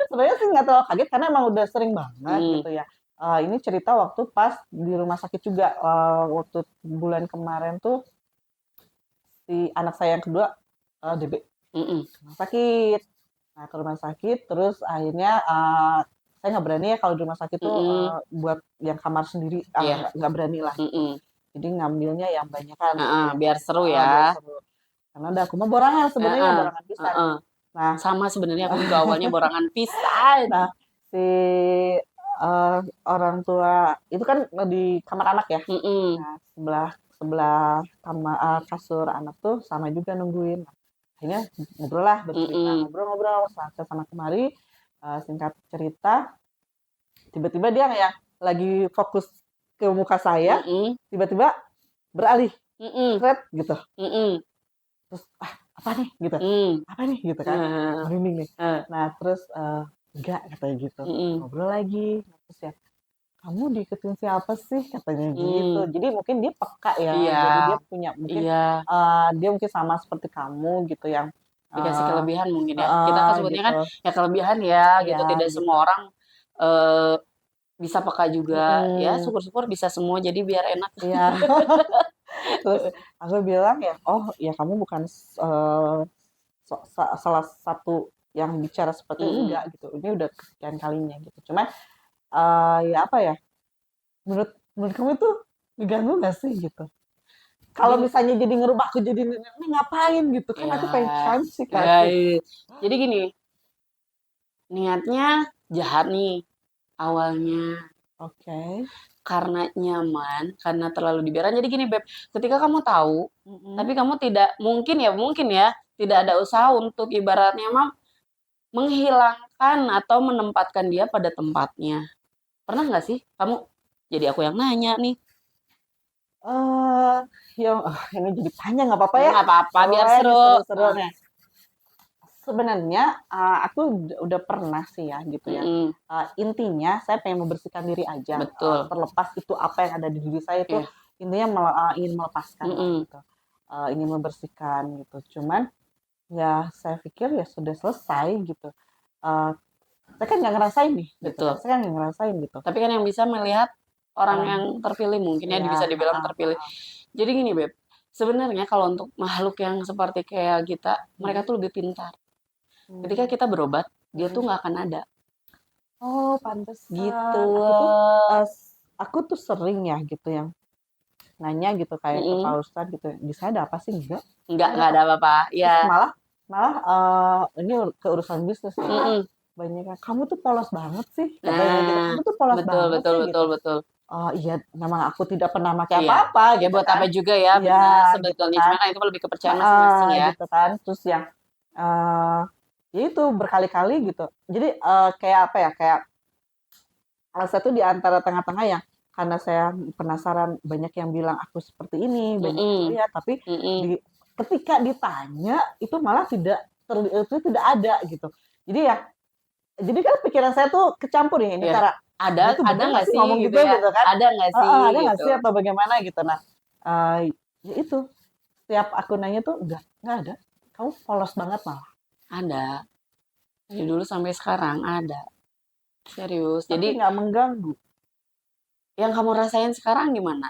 sebenarnya sih nggak terlalu kaget karena emang udah sering banget Mm, gitu ya. Ini cerita waktu pas di rumah sakit juga, waktu bulan kemarin tuh si anak saya yang kedua DB mm-mm. rumah sakit. Nah, ke rumah sakit, terus akhirnya saya nggak berani ya kalau di rumah sakit tuh Mm-mm. buat yang kamar sendiri, Iya. nggak berani lah gitu. Mm-mm. Jadi ngambilnya yang banyakan gitu ya, Biar seru biar ya. seru. Karena udah aku mau borangan sebenarnya, Heeh, borangan pisan. heeh. Nah, Sama sebenarnya aku juga awalnya borangan pisan. nah si orang tua itu kan di kamar anak ya. Mm-mm, Nah, sebelah sebelah kamar kasur anak tuh sama juga nungguin. Akhirnya ngobrol lah, bercerita, mm-mm, ngobrol-ngobrol sana kemari, singkat cerita tiba-tiba dia kayak lagi fokus ke muka saya, mm-mm, tiba-tiba beralih, mm-mm, sret gitu, mm-mm, terus apa nih gitu, mm, apa nih gitu kan, eh, merinding nih. eh, Nah terus enggak katanya gitu, mm-mm, ngobrol lagi, terus ya kamu diikutin siapa sih katanya gitu. mm. Jadi mungkin dia peka ya, Iya, jadi dia punya mungkin iya. dia mungkin sama seperti kamu gitu yang Dikasih eh kelebihan mungkin ya. Kita kan sebutnya gitu kan ya kelebihan ya ya gitu. Tidak gitu. semua orang eh, bisa peka juga. Ya Mm-mm. syukur-syukur bisa semua. Jadi biar enak. Iya. Terus aku bilang ya, oh ya kamu bukan salah satu yang bicara seperti itu, Mm-mm. enggak gitu. Ini udah kesekian kalinya gitu. Cuman ya apa ya? Menurut menurut kamu itu ngeganggu nggak sih gitu? Kalau Gini, misalnya jadi ngerubah aku jadi ini ngapain gitu kan, aku pengen ya, privacy ya, kasih. iya. Jadi gini, niatnya jahat nih awalnya. Oke. Karena nyaman, karena terlalu dibiarkan. Jadi gini Beb, ketika kamu tahu, tapi Mhm. kamu tidak mungkin ya, tidak ada usaha untuk ibaratnya mah menghilangkan atau menempatkan dia pada tempatnya. Pernah nggak sih kamu jadi aku yang nanya nih. Eee, ini jadi panjang nggak apa-apa ya? Nggak apa-apa, Nggak biar apa-apa ya, ini seru. seru-seru Heeh, nih. Sebenarnya, aku udah pernah sih ya gitu ya, mhm, intinya saya pengen membersihkan diri aja, betul, terlepas itu apa yang ada di diri saya itu iya, intinya ingin melepaskan lah mhm, gitu, ingin membersihkan gitu. Cuman ya saya pikir ya sudah selesai gitu, eee, saya kan nggak ngerasain nih gitu kan, betul. saya kan nggak ngerasain gitu. Tapi kan yang bisa melihat orang Orang yang terpilih mungkin ya ya bisa dibilang heeh terpilih. heeh, Jadi gini Beb, sebenarnya kalau untuk makhluk yang seperti kayak kita, mereka mhm, tuh lebih pintar. Ketika mmm, kita berobat, dia tuh mhm. nggak akan ada. Oh Gitu. pantesan, aku tuh sering ya gitu yang nanya gitu kayak ke Pak Mhm. Ustadz gitu, "Di saya ada apa sih?" Enggak, Enggak nggak ada kok." apa-apa. Terus Ya. malah malah, ini keurusan bisnis ya, Mhm. banyak yang, "Kamu tuh polos banget sih," katanya gitu, Nah, "kamu tuh polos betul banget betul sih," betul gitu. betul. "Oh iya, memang aku tidak pernah pakai Iya. apa-apa," Ya gitu buat kan. apa juga ya, Iya, benar gitu sebetulnya. kan. Cuma kan itu lebih kepercayaan Heeh, masing-masing ya. gitu kan. Terus yang, eee, ya itu berkali-kali gitu. Jadi, kayak apa ya, kayak saya tuh di antara tengah-tengah yang karena saya penasaran banyak yang bilang aku seperti ini, banyak yang Mhm. lihat, tapi Mhm. ketika ditanya itu malah itu tidak ada gitu. Jadi ya jadi kan pikiran saya tuh kecampur ya, ini Iya. cara dia tuh Ada bener nggak nggak sih sih ngomong gitu gitu ya? gitu kan? Ada nggak sih Heeh, ada nggak gitu? sih atau bagaimana gitu. Nah, ya itu setiap aku nanya tuh nggak ada. Kamu polos banget malah. Ada. Dari dulu sampai sekarang ada. Serius. Tapi Jadi nggak mengganggu. yang kamu rasain sekarang gimana?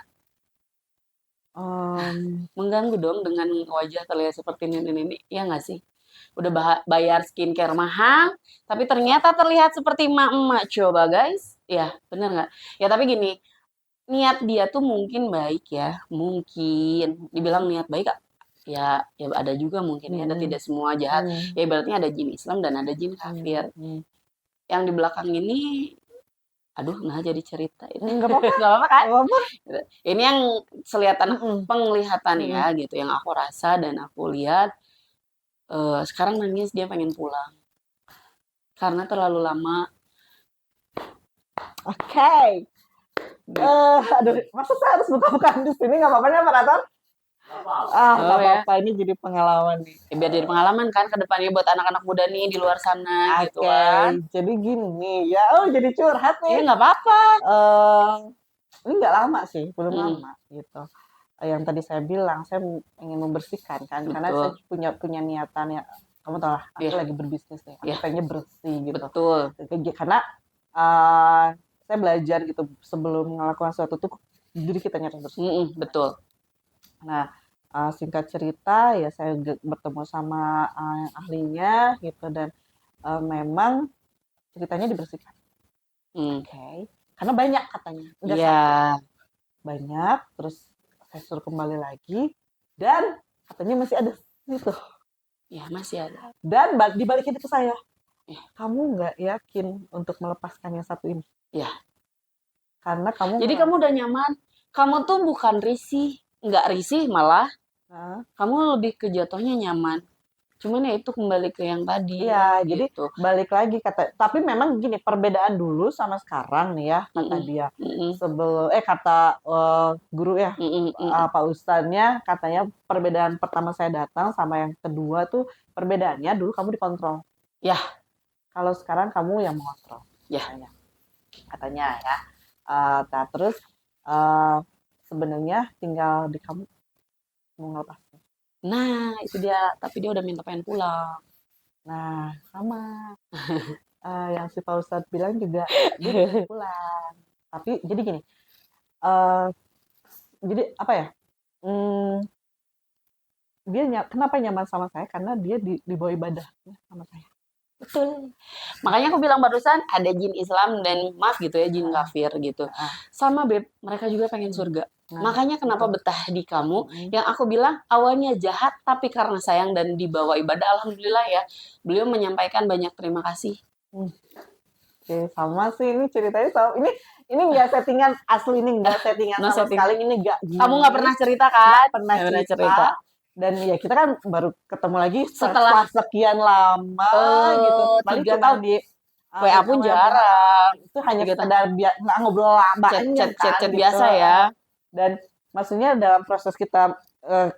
Mmm, Mengganggu dong dengan wajah terlihat seperti nenek-nenek, iya nggak sih? Udah bayar skincare mahal, tapi ternyata terlihat seperti emak-emak. Coba guys, ya bener nggak? Ya tapi gini, niat dia tuh mungkin baik ya, mungkin. Dibilang mhm, niat baik, ya ada juga mungkin ya, ada mhm, tidak semua jahat. mhm, Ya ibaratnya ada jin Islam dan ada jin mhm, kafir. mhm. Yang di belakang ini, aduh nah jadi cerita ini. Nggak apa-apa Gak apa-apa kan? nggak apa-apa. Ini yang kelihatan Mhm, penglihatan ya mhm. gitu, yang aku rasa dan aku lihat. Sekarang nangis dia pengen pulang karena terlalu lama Oke. Aduh, gitu. masa saya harus buka-bukaan di sini nggak apa-apa ya, operator? Oh Nggak ya, apa-apa, ini jadi pengalaman nih. ya biar jadi pengalaman kan ke depannya buat anak-anak muda nih di luar sana gitu Oke, kan. jadi gini ya, jadi curhat Ya nih. nggak apa-apa. Eh, ini nggak lama sih, belum Mm, lama gitu. Yang tadi saya bilang, saya ingin membersihkan kan, karena saya betul. punya punya niatan ya, kamu tahu lah, aku Iya, lagi berbisnis nih, aku iya, pengennya bersih gitu. betul. Karena eh, saya belajar gitu sebelum melakukan sesuatu tuh diri kita harus bersih. Betul. Nah, singkat cerita ya saya bertemu sama, ahlinya gitu dan, memang ceritanya dibersihkan. Mm, Oke, karena banyak katanya, nggak iya, satu, banyak, terus saya suruh kembali lagi dan katanya masih ada situ ya masih ada. dan dibalikin ke saya, Iya, "Kamu nggak yakin untuk melepaskan yang satu ini? iya. Karena kamu Jadi kamu ngerasa." udah nyaman. Kamu tuh bukan risih, nggak risih malah. Heeh. Kamu lebih ke jatuhnya nyaman. Cuman ya itu kembali ke yang tadi Iya, jadi gitu. balik lagi tapi memang gini, perbedaan dulu sama sekarang nih ya, kata Mm-mm, dia, mm-mm, kata, guru ya, mm-mm, mm-mm. Pak Ustadznya katanya perbedaan pertama saya datang sama yang kedua tuh, perbedaannya dulu kamu dikontrol, Ya, kalau sekarang kamu yang mengontrol, ya. katanya katanya ya. Nah terus, eee, sebenarnya tinggal di kamu mau ngelepasnya. Nah, itu dia. Tapi dia udah minta pengen pulang. Nah, sama. Yang si Pak Ustadz bilang juga dia pengen pulang. Tapi jadi gini, eee, jadi apa ya, mmm, dia kenapa nyaman sama saya, karena dia dibawa ibadahnya sama saya. Betul. Makanya aku bilang barusan ada jin Islam dan maaf gitu ya jin Heeh kafir gitu. heeh, Sama Beb, mereka juga pengen mhm. surga. Nah, Makanya kenapa itu, betah di kamu? mhm, Yang aku bilang awalnya jahat tapi karena sayang dan dibawa ibadah alhamdulillah ya. Beliau menyampaikan banyak terima kasih. mmm, Oke, sama sih ini ceritanya sama. Ini nggak settingan asli, ini nggak settingan No sama setting. sekali. Ini nggak Kamu nggak pernah cerita kan? nggak pernah Nggak pernah cerita. cerita. Dan ya kita kan baru ketemu lagi Setelah setelah sekian lama gitu. Paling 3 cuma tahun. di WA pun jarang. itu hanya 3 tahun. sekedar nggak ngobrol banyak kan Chat gitu. biasa ya. Dan maksudnya dalam proses kita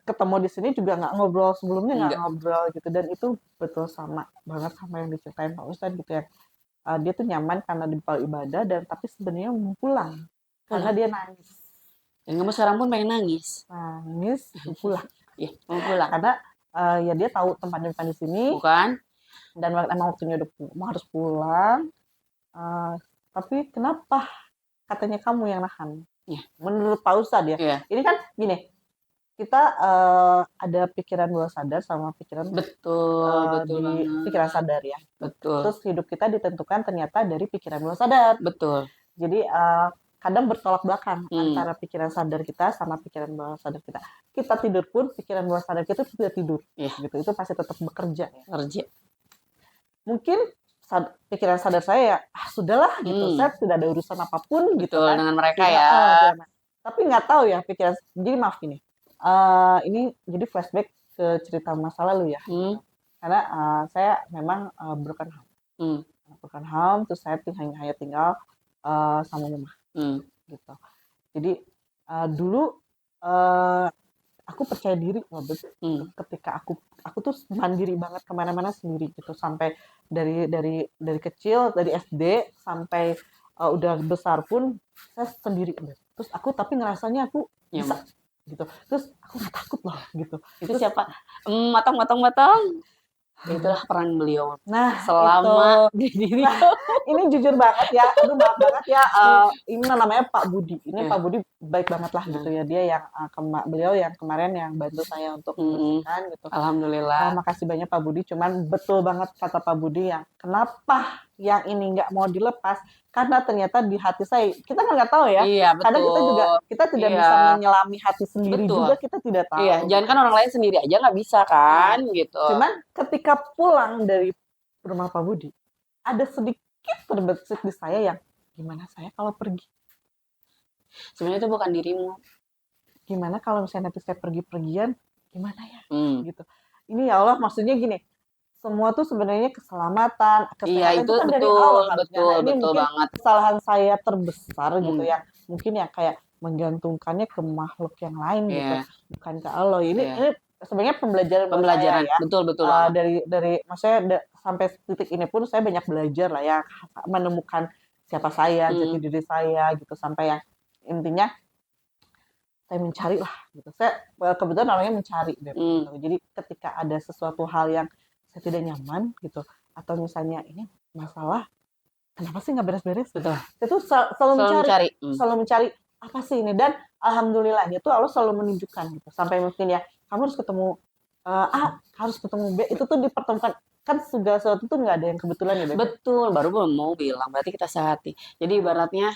ketemu di sini juga nggak ngobrol sebelumnya, nggak Enggak. ngobrol gitu. Dan itu betul sama banget sama yang diceritain Pak Ustadz gitu ya. Dia tuh nyaman karena di ibadah dan tapi sebenarnya mau pulang karena dia nangis. Dan kamu sekarang pun pengen nangis. Nangis pulang. Iya, mau pulang. Karena ya dia tahu tempatnya di sini. Bukan? Dan emang waktunya udah harus pulang. Tapi kenapa katanya kamu yang nahan? Iya. Menurut Pak Ustadz ya. Iya. Ini kan gini, kita ada pikiran bawah sadar sama pikiran Betul di banget. pikiran sadar ya. Betul. Terus hidup kita ditentukan ternyata dari pikiran bawah sadar. Betul. Jadi kadang bertolak belakang antara pikiran sadar kita sama pikiran bawah sadar kita. Kita tidur pun pikiran bawah sadar kita itu tidak tidur. Gitu. Itu pasti tetap bekerja ya. Kerja. Mungkin pikiran sadar saya ya, sudahlah gitu. Saya tidak ada urusan apapun gitu Betul, kan. dengan mereka ya. Tapi nggak tahu ya pikiran. Jadi maaf ini. Ini jadi flashback ke cerita masa lalu ya. Karena saya memang broken home. Broken home, terus saya hanya tinggal sama mama. Gitu. Jadi dulu aku percaya diri ketika aku tuh mandiri banget kemana-mana sendiri gitu, sampai dari kecil, dari SD sampai udah besar pun saya sendiri. Terus aku tapi ngerasanya aku bisa gitu. Terus aku nggak takut loh gitu. Itu terus, siapa? Matang. Itulah peran beliau. Nah, selama ini jujur banget ya, aduh maaf banget ya. Ini namanya Pak Budi. Ini Pak Budi baik banget lah gitu ya. Dia yang beliau yang kemarin yang bantu saya untuk membersihkan gitu. Alhamdulillah. Makasih banyak Pak Budi. Cuman betul banget kata Pak Budi yang kenapa yang ini nggak mau dilepas, karena ternyata di hati saya kita kan nggak tahu ya. Iya, betul. Kadang kita tidak bisa menyelami hati sendiri juga, kita tidak tahu. Iya, jangan kan orang lain sendiri aja nggak bisa kan gitu. Cuman ketika pulang dari rumah Pak Budi, ada sedikit terbesit di saya yang gimana saya kalau pergi. Sebenarnya itu bukan dirimu. Gimana kalau misalnya nanti saya pergi-pergian, gimana ya? Gitu. Ini ya Allah, maksudnya gini, semua tuh sebenarnya keselamatan, kesehatan itu kan dari Allah. Betul banget. Kesalahan saya terbesar gitu yang mungkin ya kayak menggantungkannya ke makhluk yang lain gitu, bukan ke Allah. Ini sebenarnya pembelajaran ya. Betul dari maksudnya sampai titik ini pun saya banyak belajar lah ya, menemukan siapa saya, jati diri saya gitu, sampai yang intinya saya mencari lah gitu. Saya kebetulan namanya mencari gitu. Jadi ketika ada sesuatu hal yang saya tidak nyaman gitu, atau misalnya ini masalah kenapa sih nggak beres-beres gitu. Saya tuh selalu mencari apa sih ini, dan alhamdulillahnya tuh Allah selalu menunjukkan gitu, sampai mungkin ya kamu harus ketemu A, harus ketemu B, itu tuh dipertemukan. Kan segala sesuatu tuh nggak ada yang kebetulan ya, Beb. Betul, baru mau bilang berarti kita sehati. Jadi ibaratnya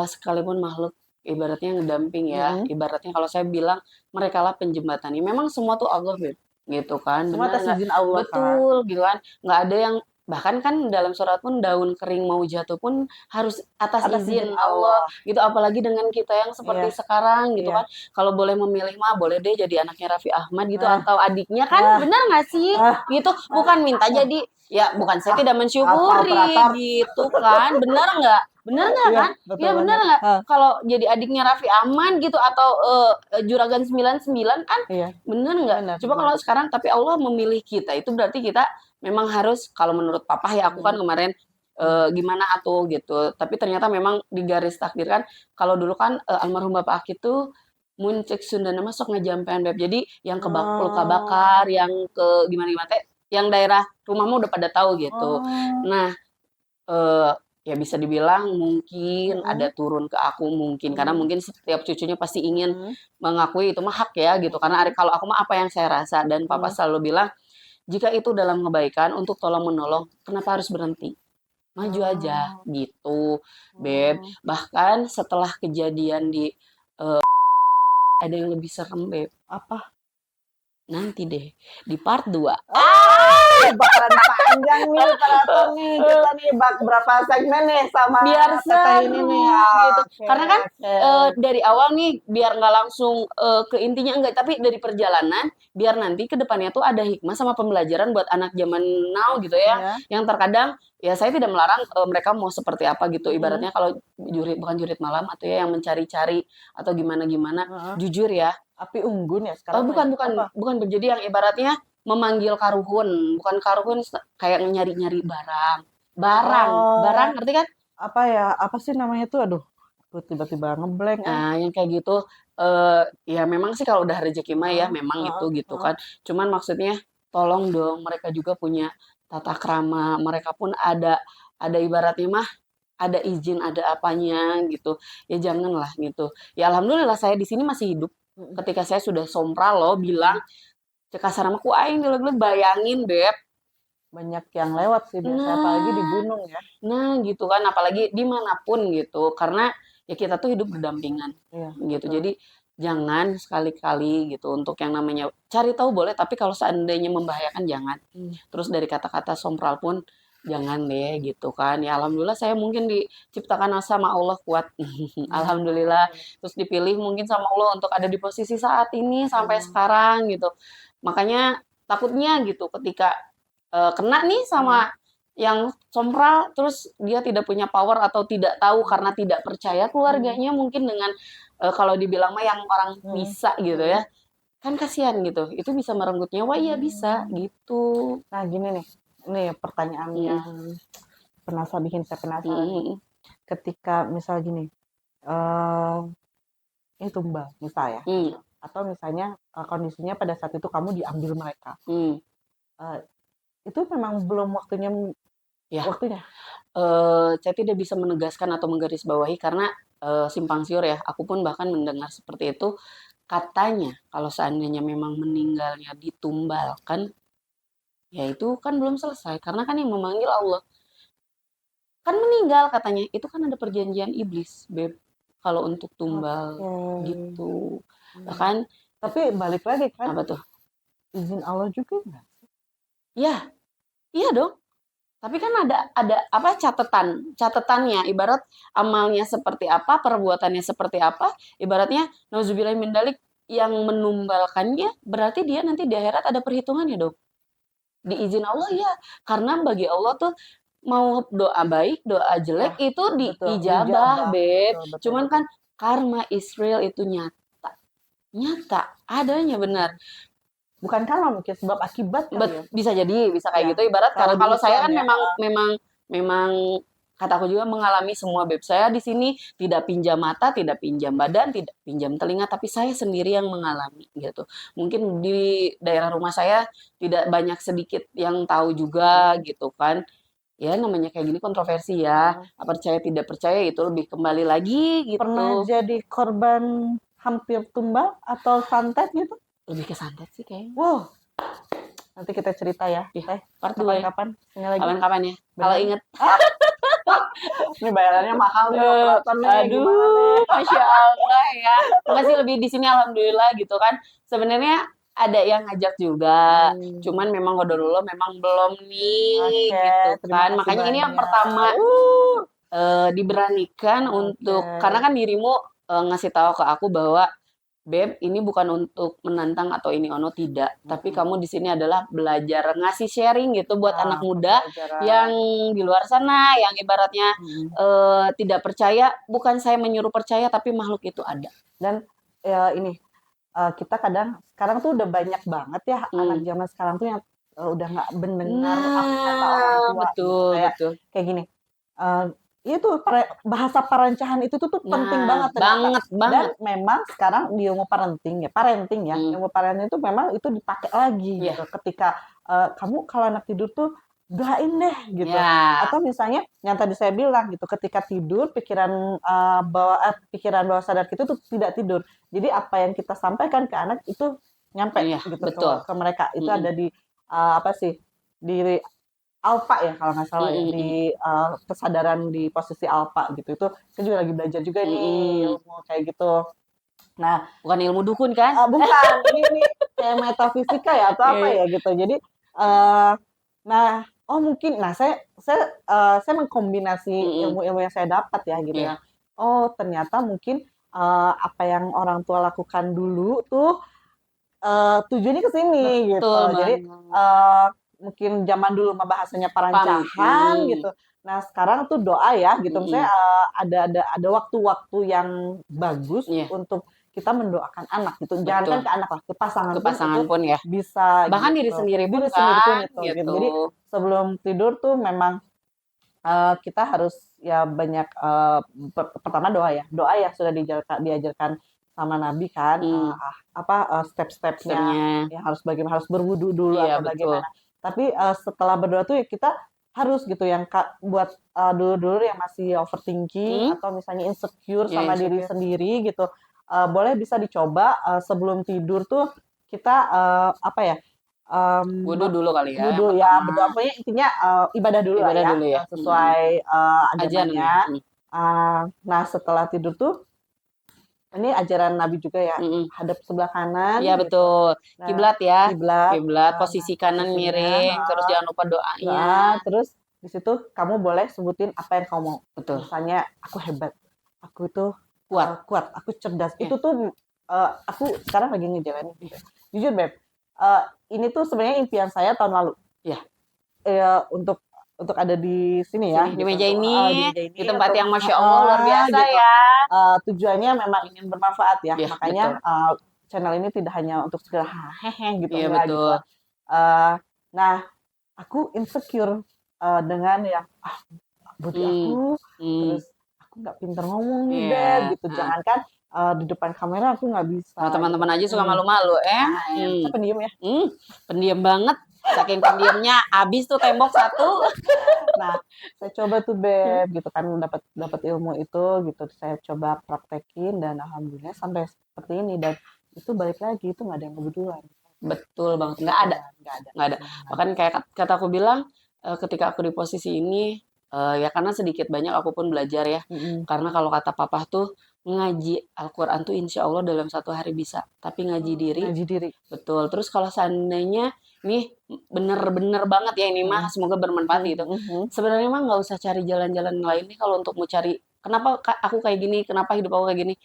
sekalipun makhluk ibaratnya ngedamping ya, ibaratnya kalau saya bilang mereka lah penjembatannya. Memang semua tuh Allah, Beb, gitu kan. Semua atas izin Allah. Betul, gitu kan. Nggak ada yang, bahkan kan dalam surat pun daun kering mau jatuh pun harus atas izin Allah gitu, apalagi dengan kita yang seperti sekarang gitu kan. Kalau boleh memilih mah boleh deh jadi anaknya Raffi Ahmad gitu, atau adiknya kan, benar nggak sih gitu, bukan minta jadi ya, bukan saya tidak mensyukuri gitu kan, benar nggak kan? Iya benar nggak? Kalau jadi adiknya Raffi Ahmad gitu, atau Juragan 99 kan, benar nggak? Coba kalau sekarang, tapi Allah memilih kita, itu berarti kita memang harus, kalau menurut papa ya, aku kan kemarin gimana atuh gitu, tapi ternyata memang digaris takdir kan. Kalau dulu kan almarhum Bapak Aki tuh mun cek Sunda nama sok ngejampean, Beb. Jadi yang ke luka bakar, yang ke gimana teh, yang daerah rumahmu udah pada tahu gitu. Nah, ya bisa dibilang mungkin ada turun ke aku mungkin, karena mungkin setiap cucunya pasti ingin mengakui itu mah hak ya gitu. Karena kalau aku mah apa yang saya rasa, dan papa selalu bilang jika itu dalam kebaikan untuk tolong menolong, kenapa harus berhenti? Maju aja gitu, Beb. Bahkan setelah kejadian di ada yang lebih serem, Beb. Apa? Nanti deh di part 2. bakalan panjang nih Paraton nih. Kita nih berapa segmen nih sama biar teteh ini nih. gitu. Oke, Karena kan oke. dari awal nih biar nggak langsung ke intinya enggak, tapi dari perjalanan biar nanti ke depannya tuh ada hikmah sama pembelajaran buat anak zaman now gitu ya. Iya. Yang terkadang ya saya tidak melarang mereka mau seperti apa gitu. Mm-mm. Ibaratnya kalau bukan jurit malam atau ya yang mencari-cari atau gimana-gimana. Heeh. Jujur ya. Api unggun ya sekarang ya? Apa? Bukan. Jadi yang ibaratnya memanggil karuhun, bukan karuhun kayak nyari-nyari barang. Barang, Oh, ngerti kan? apa ya? Apa sih namanya tuh? Aduh, aku tiba-tiba ngeblank. Nah, yang kayak gitu, ya memang sih kalau udah rezeki mah ya Heeh, memang itu heeh, gitu heeh. kan. Cuman maksudnya tolong dong mereka juga punya tata krama, mereka pun ada ibaratnya mah ada izin, ada apanya gitu. Ya janganlah gitu. Ya alhamdulillah saya di sini masih hidup. Mm-mm. Ketika saya sudah sompral loh bilang cek kasar sama ku aing dilek bayangin beb. Banyak yang lewat sih biasanya, apalagi di Nah, gunung ya. gitu kan apalagi dimanapun gitu. Karena ya kita tuh hidup berdampingan Iya, gitu. betul. Jadi jangan sekali-kali gitu untuk yang namanya cari tahu boleh tapi kalau seandainya membahayakan jangan. Hmm. Terus dari kata-kata sompral pun jangan deh gitu kan. Ya alhamdulillah saya mungkin diciptakan sama Allah kuat. Alhamdulillah. Terus dipilih mungkin sama Allah untuk ada di posisi saat ini sampai sekarang gitu. Makanya takutnya gitu ketika kena nih sama yang sompral terus dia tidak punya power atau tidak tahu karena tidak percaya keluarganya mungkin dengan kalau dibilang mah yang orang bisa gitu ya. Kan kasihan gitu. Itu bisa merenggut nyawa, iya bisa gitu. Nah, gini nih. Ini pertanyaan Mm, yang bikin saya penasaran nih. mm, Ketika misal gini, eh ini tumbal, misal ya. mm, Atau misalnya kondisinya pada saat itu kamu diambil mereka. mm. Eh, itu memang belum waktunya. Ya, Waktunya. saya tidak bisa menegaskan atau menggarisbawahi karena simpang siur ya. Aku pun bahkan mendengar seperti itu. Katanya kalau seandainya memang meninggalnya ditumbalkan, ya itu kan belum selesai. Karena kan yang memanggil Allah. Kan meninggal katanya. Itu kan ada perjanjian iblis, Beb. Kalau untuk tumbal Oke. gitu. Bahkan Tapi balik lagi kan, apa tuh? izin Allah juga nggak? Ya, iya dong. Tapi kan ada apa catatannya. Ibarat amalnya seperti apa, perbuatannya seperti apa. Ibaratnya nauzubillah min dalik yang menumbalkannya berarti dia nanti di akhirat ada perhitungannya dong. Di izin Allah ya. Karena bagi Allah tuh mau doa baik, doa Ya, jelek itu betul. diijabah, Dijabah. Beb. Betul, betul, Cuman betul. kan karma Israel itu nyata. Nyata, adanya benar. Bukan karma, mungkin sebab akibat kali ya. Bisa jadi, bisa kayak Ya, gitu. Ibarat kalau karena di kalau saya Islam kan ya. memang kata aku juga mengalami semua beb. Saya di sini tidak pinjam mata, tidak pinjam badan, tidak pinjam telinga, tapi saya sendiri yang mengalami gitu. Mungkin di daerah rumah saya tidak banyak sedikit yang tahu juga gitu kan. Ya namanya kayak gini kontroversi ya. Percaya tidak percaya itu lebih kembali lagi Pernah gitu. jadi korban hampir tumbal atau santet gitu? Lebih ke santet sih kayaknya. Wow, nanti kita cerita ya. Ya, part 2 ya. Kapan-kapan. Ini lagi. Kapan-kapan ya. Kalau Bener. inget. Ini bayarannya mahal nih operator nih. Gimana nih? Aduh, Masya Allah ya. Makasih lebih di sini alhamdulillah gitu kan. Sebenarnya ada yang ngajak juga. Cuman memang qadarullah memang belum nih Oke, gitu terima kan. kasih Makanya ini yang banyak. pertama diberanikan untuk karena kan dirimu ngasih tahu ke aku bahwa Beb, ini bukan untuk menantang atau ini ono tidak, tapi kamu di sini adalah belajar ngasih sharing gitu buat anak muda Pembelajaran. yang di luar sana, yang ibaratnya tidak percaya. Bukan saya menyuruh percaya, tapi makhluk itu ada. Dan ya ini kita kadang sekarang tuh udah banyak banget ya anak zaman sekarang tuh yang udah nggak mendengar apa kata orang tua. Betul, gitu. Kayak gini. Itu bahasa perancahan itu tuh penting banget ternyata. banget. Dan memang sekarang di ilmu parenting ya, ilmu parenting itu memang itu dipakai lagi gitu. Ketika kamu kalau anak tidur tuh doain deh gitu. Atau misalnya yang tadi saya bilang gitu, ketika tidur pikiran bawah sadar kita tuh tidak tidur. Jadi apa yang kita sampaikan ke anak itu nyampe gitu ke mereka. Itu ada di apa sih? Di alfa ya kalau nggak salah ya di kesadaran di posisi alfa gitu. Itu saya juga lagi belajar juga nih ilmu kayak gitu. Nah, bukan ilmu dukun kan? Bukan, ini kayak metafisika ya atau apa ya gitu. Jadi Nah, mungkin, nah saya mengkombinasi Mm-mm. ilmu-ilmu yang saya dapat ya gitu Iya, ya. Oh ternyata mungkin apa yang orang tua lakukan dulu tuh tujuannya ke sini gitu. betul Jadi banget. mungkin zaman dulu mah bahasanya Pam, parancahan gitu. Nah sekarang tuh doa ya gitu. Misalnya mm-mm. ada waktu-waktu yang bagus Iya, untuk kita mendoakan anak gitu. Jangankan betul. ke anak lah, ke pasangan Ke pun itu pasangan pun ya. bisa Bahkan diri gitu. sendiri pun Diri sendiri pun kan, itu gitu. gitu. Jadi sebelum tidur tuh memang kita harus ya banyak pertama doa ya. Doa yang sudah diajarkan sama Nabi kan Hmm, step-stepnya stepnya. yang harus berwudu dulu Iya, atau betul. bagaimana. Tapi setelah berdoa tuh ya kita harus gitu yang buat dulu-dulu yang masih overthinking Hmm, atau misalnya insecure ya sama diri insecure. sendiri gitu. Boleh bisa dicoba sebelum tidur tuh kita apa ya Wudhu dulu kali ya yang wudhu ya pertama. berdoa pokoknya intinya ibadah dulu lah Ibadah ya dulu ya. Hmm. sesuai Ajaran ya. agamanya. Hmm. Nah setelah tidur tuh ini ajaran Nabi juga ya Mm-mm. hadap sebelah kanan Iya gitu. betul. Nah Kiblat ya. kiblat Kiblat posisi kanan posisinya miring, terus jangan lupa doanya. doa terus di situ kamu boleh sebutin apa yang kamu mau. Betul. Misalnya aku hebat, aku itu Kuat. kuat, aku cerdas. Ya. Itu tuh aku sekarang lagi ngejalanin gitu. Jujur Beb, ini tuh sebenarnya impian saya tahun lalu. Ya, Untuk ada di sini ya sini di gitu meja untuk di ini, meja di ini tempat untuk yang Masya Allah luar biasa gitu. ya. Tujuannya memang ingin bermanfaat ya, Iya, betul. makanya channel ini tidak hanya untuk sekedar hehe gitu Iya, enggak gitu. betul. Eh, nah, aku insecure dengan yang body Hmm. aku, Hmm. terus aku nggak pinter ngomong nih Iya. beb gitu. Nah, Jangankan di depan kamera aku nggak bisa sama gitu. teman-teman aja suka malu-malu, eh. Ya, Hmm. saya pendiam ya. Hmm. Pendiam banget. Saking pendiamnya, habis tuh tembok satu. Nah, saya coba tuh Beb gitu kan dapat dapat ilmu itu gitu. Saya coba praktekin dan alhamdulillah sampai seperti ini dan itu balik lagi itu nggak ada yang kebetulan. Betul banget. Nggak ada. Kebetulan nggak ada. Nggak ada. Nggak ada. Bahkan kayak kata aku bilang, ketika aku di posisi ini, ya karena sedikit banyak aku pun belajar ya. Mm-mm. Karena kalau kata papa tuh, ngaji Al-Quran tuh insya Allah dalam satu hari bisa. Tapi ngaji diri, Ngaji diri. betul. Terus kalau seandainya, nih bener-bener banget ya ini mah, Mm-mm. semoga bermanfaat gitu. Mm-mm. Sebenarnya mah nggak usah cari jalan-jalan lain nih kalau untuk mau cari, kenapa aku kayak gini, kenapa hidup aku kayak gini.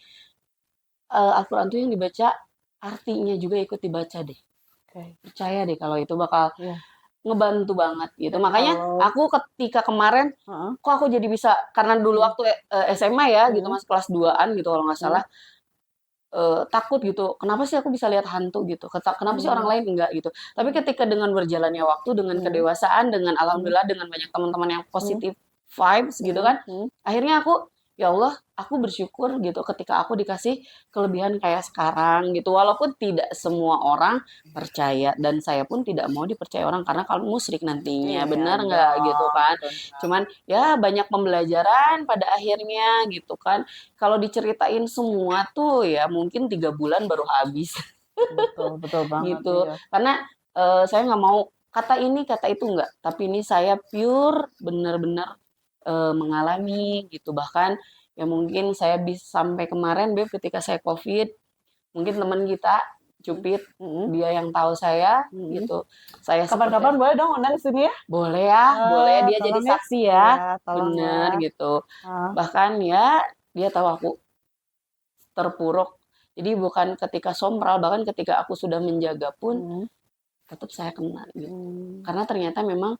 Al-Quran tuh yang dibaca, artinya juga ikut dibaca deh. Oke. Percaya deh kalau itu bakal Iya. ngebantu banget gitu. Dan Makanya kalau aku ketika kemarin, Heeh. kok aku jadi bisa, karena dulu Mm. waktu SMA ya gitu Mm. mas kelas 2-an gitu kalau nggak Mm. salah, takut gitu. Kenapa sih aku bisa lihat hantu gitu? Kenapa sih orang Mm. lain enggak gitu? Tapi Mm. ketika dengan berjalannya waktu, dengan Mm. kedewasaan, dengan Mm. alhamdulillah dengan banyak teman-teman yang Mm. positif vibes gitu Mm. kan, Mm. akhirnya aku ya Allah, aku bersyukur gitu ketika aku dikasih kelebihan kayak sekarang gitu. Walaupun tidak semua orang percaya dan saya pun tidak mau dipercaya orang karena kalau musyrik nantinya, Iya benar nggak gitu dong, kan? benar. Cuman ya banyak pembelajaran pada akhirnya gitu kan. Kalau diceritain semua tuh ya mungkin 3 bulan baru habis Betul, betul banget gitu. iya. Karena saya nggak mau kata ini kata itu nggak, tapi ini saya pure benar-benar mengalami gitu. Bahkan ya mungkin saya bisa sampai kemarin Beb ketika saya COVID, mungkin teman kita Cupit Mm. dia yang tahu saya Mm. gitu. Saya seperti Kapan-kapan boleh dong undang sini ya. boleh ya, boleh dia jadi Tolong ya. saksi ya. Iya, tolong ya. Bener gitu. Ah, Bahkan ya dia tahu aku terpuruk. Jadi bukan ketika sombral, bahkan ketika aku sudah menjaga pun mm, tetap saya kena gitu. mm. Karena ternyata memang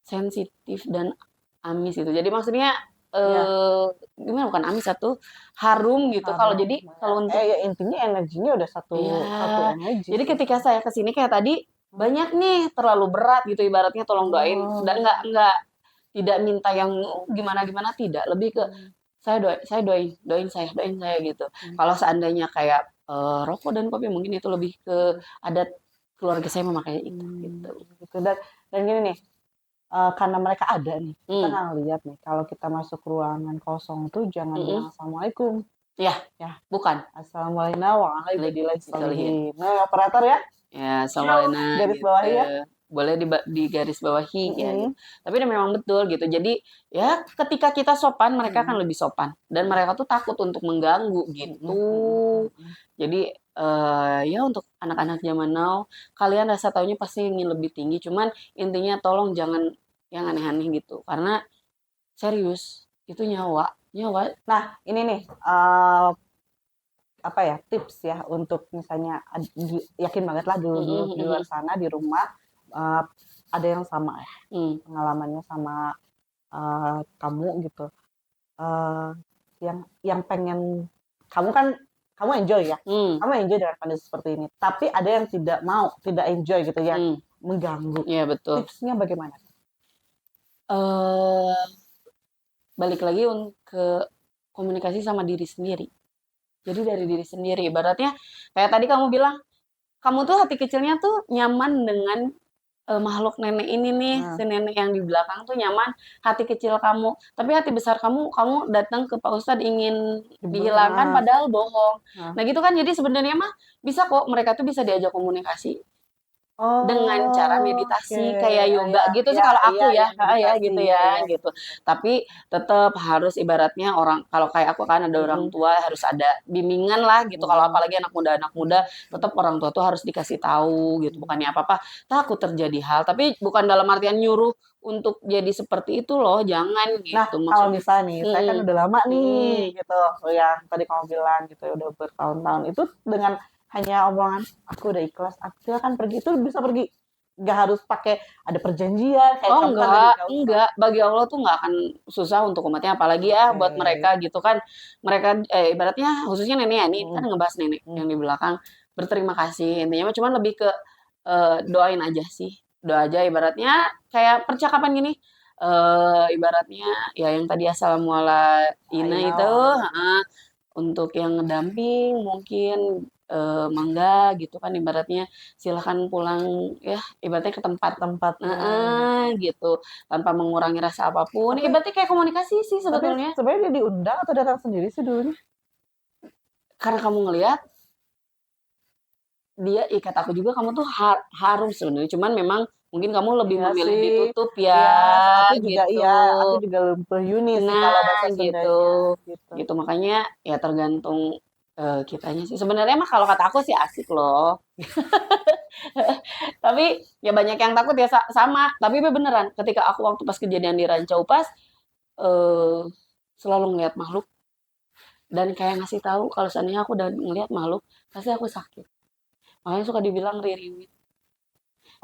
sensitif dan amis gitu. Jadi maksudnya Ya, eh gimana bukan amis satu harum gitu. Kalau harum. jadi kalau Ya. untuk Ya intinya energinya udah satu ya energi jadi sih. ketika saya kesini kayak tadi banyak nih terlalu berat gitu ibaratnya tolong doain dan Oh. nggak tidak minta yang gimana gimana tidak lebih ke Mm, saya doain saya gitu. mm, Kalau seandainya kayak rokok dan kopi mungkin itu lebih ke adat keluarga saya memakai itu gitu. gitu. Dan gini nih, karena mereka ada nih, kita Hmm. nggak ngeliat nih. Kalau kita masuk ruangan kosong tuh jangan Mm-mm. bilang assalamualaikum. Ya, Ya, assalamualaikum assalamualaikum warahmatullahi solihin. wabarakatuh. Nah, operator ya, Ya, assalamualaikum garis gitu. bawahi ya. boleh digaris bawahi ya gitu. Mm-mm. Tapi memang betul gitu. Jadi ya ketika kita sopan, mereka akan lebih sopan dan mereka tuh takut untuk mengganggu gitu. Jadi ya untuk anak-anak zaman now, kalian rasa taunya pasti ingin lebih tinggi. Cuman intinya tolong jangan yang aneh-aneh gitu. Karena serius itu nyawa, nyawa. Nah, ini nih apa ya tips ya untuk misalnya yakin banget lah dulu di luar sana di rumah ada yang sama ya pengalamannya sama kamu gitu. Yang pengen kamu enjoy ya, kamu enjoy dengan kondisi seperti ini. Tapi ada yang tidak enjoy gitu ya, mengganggu. Iya betul. Tipsnya bagaimana? Balik lagi ke komunikasi sama diri sendiri. Jadi dari diri sendiri. Ibaratnya kayak tadi kamu bilang, kamu tuh hati kecilnya tuh nyaman dengan makhluk nenek ini nih, si nenek yang di belakang tuh nyaman, hati kecil kamu. Tapi hati besar kamu datang ke Pak Ustadz ingin dihilangkan padahal bohong. Nah gitu kan, jadi sebenarnya mah bisa kok, mereka tuh bisa diajak komunikasi dengan cara meditasi kayak yoga gitu sih kalau aku ya gitu ya gitu. Tapi tetap harus ibaratnya kalau kayak aku kan ada orang tua, harus ada bimbingan lah gitu. Kalau apalagi anak muda tetap orang tua tuh harus dikasih tahu gitu. Bukannya apa-apa takut terjadi hal, tapi bukan dalam artian nyuruh untuk jadi seperti itu loh, jangan gitu. Nah, kalau misalnya nih, saya kan udah lama nih gitu, yang tadi kamu bilang gitu, udah bertahun-tahun itu dengan hanya omongan aku udah ikhlas, aku akan pergi, itu bisa pergi, nggak harus pakai ada perjanjian kayak kamu kan tadi enggak, bagi Allah tuh nggak akan susah untuk umatnya, apalagi ya buat mereka gitu kan. Mereka ibaratnya khususnya nenek ya, nih kan ngebahas nenek yang di belakang, berterima kasih intinya, cuman lebih ke doain aja sih, doa aja. Ibaratnya kayak percakapan gini, ibaratnya ya yang tadi assalamualaikum itu untuk yang ngedamping mungkin mangga gitu kan, ibaratnya silahkan pulang ya, ibaratnya ke tempat gitu, tanpa mengurangi rasa apapun. Ibaratnya kayak komunikasi sih sebetulnya. Tapi sebenarnya dia diundang atau datang sendiri sih dulunya? Karena kamu ngelihat dia ikat aku juga, kamu tuh harus sebenarnya, cuman memang mungkin kamu lebih memilih ditutup ya aku juga gitu. aku juga lebih Yuni sih kalau bahasa Sundanya gitu makanya ya tergantung kitanya sih sebenarnya. Mah kalau kata aku sih asik loh. Tapi ya banyak yang takut ya, sama. Tapi beneran ketika aku waktu pas kejadian di Rancau Pas selalu ngeliat makhluk dan kayak ngasih tahu kalau seandainya aku udah ngeliat makhluk pasti aku sakit. Makanya suka dibilang ririwit.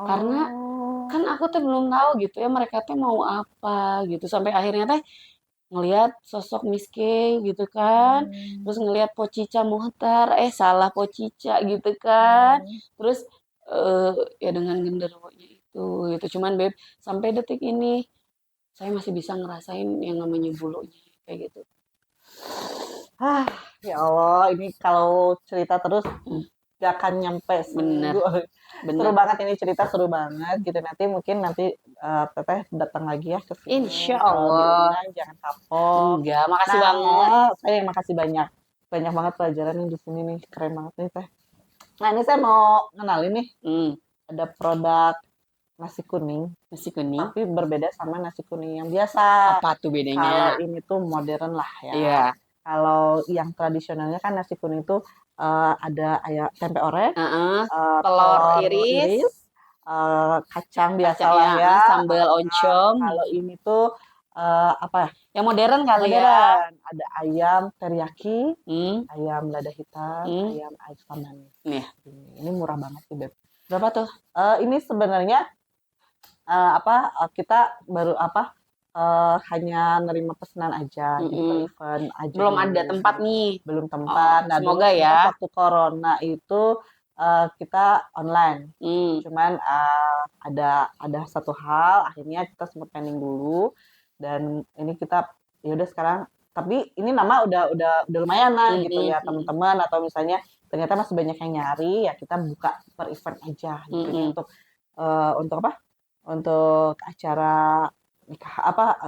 Karena kan aku tuh belum tahu gitu ya mereka tuh mau apa gitu, sampai akhirnya teh ngelihat sosok Miss K gitu kan, terus ngelihat Pocica Muhtar, salah Pocica gitu kan, terus ya dengan genderuwonya itu gitu. Cuman Beb, sampai detik ini saya masih bisa ngerasain yang namanya bulunya kayak gitu. Ya Allah, ini kalau cerita terus gak akan nyampe seminggu. Seru banget ini cerita, seru banget gitu. Nanti Teteh datang lagi ya ke sini. Insya Kalau Allah. diundang jangan kapok. Enggak, makasih banget. Saya yang makasih banyak. Banyak banget pelajaran nih di sini nih, keren banget nih Teh. Nah ini saya mau kenalin nih, ada produk nasi kuning. Nasi kuning. Tapi berbeda sama nasi kuning yang biasa. Apa tuh bedanya? Kalau ini tuh modern lah ya. Iya. Kalau yang tradisionalnya kan nasi kuning itu ada tempe orek, telur iris, kacang biasa lah ya, sambal oncom. Kalau ini tuh apa? Yang modern kali ya. Ada ayam teriyaki, ayam lada hitam, ayam asam manis. Ini murah banget sih Beb. Berapa tuh? Ini sebenarnya kita baru hanya nerima pesanan aja, jadi per event aja. Belum ada tempat nih. Belum tempat. Nah, semoga ya. Waktu corona itu kita online. Cuman ada satu hal, akhirnya kita sempat pending dulu. Dan ini kita ya udah sekarang. Tapi ini nama udah lumayan lah gitu ya teman-teman, atau misalnya ternyata masih banyak yang nyari ya kita buka per event aja gitu ya, untuk apa? Untuk acara nikah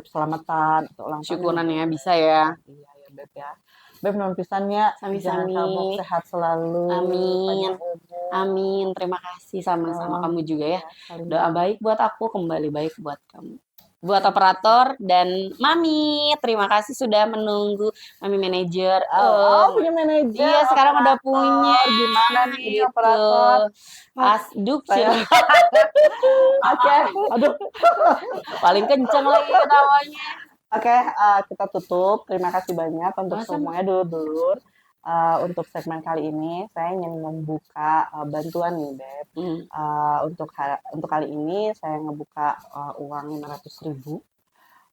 selamatan atau ulang tahun. Syukuran ya bisa ya. Iya ya Beb ya. Beb non pisannya, jangan Sami-sami. kapok, sehat selalu, Amin. panjang umur. Amin. Terima kasih sama-sama kamu juga ya. Saling Doa baik buat aku, kembali baik buat kamu. Buat operator dan Mami, terima kasih sudah menunggu. Mami manajer. punya manajer. Iya, sekarang udah punya. Gimana nih Gitu. operator? Asduk Saya- sih. Oke, aduh. Paling kenceng lagi ketawanya. Oke, kita tutup. Terima kasih banyak untuk Sama-sama. semuanya dulur-dulur. Untuk segmen kali ini, saya ingin membuka bantuan nih, Beb. Untuk kali ini, saya ngebuka uang 500.000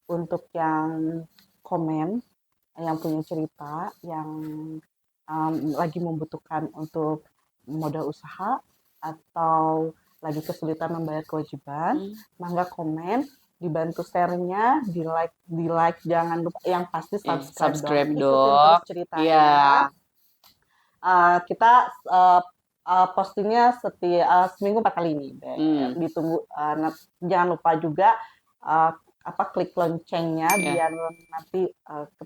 untuk yang komen, yang punya cerita, yang lagi membutuhkan untuk modal usaha atau lagi kesulitan membayar kewajiban, mangga komen, dibantu share-nya, di like, jangan lupa, yang pasti subscribe dong. Ikutin terus ceritanya. Iya. Kita postingnya seminggu 4 kali nih, ditunggu. Jangan lupa juga klik loncengnya biar nanti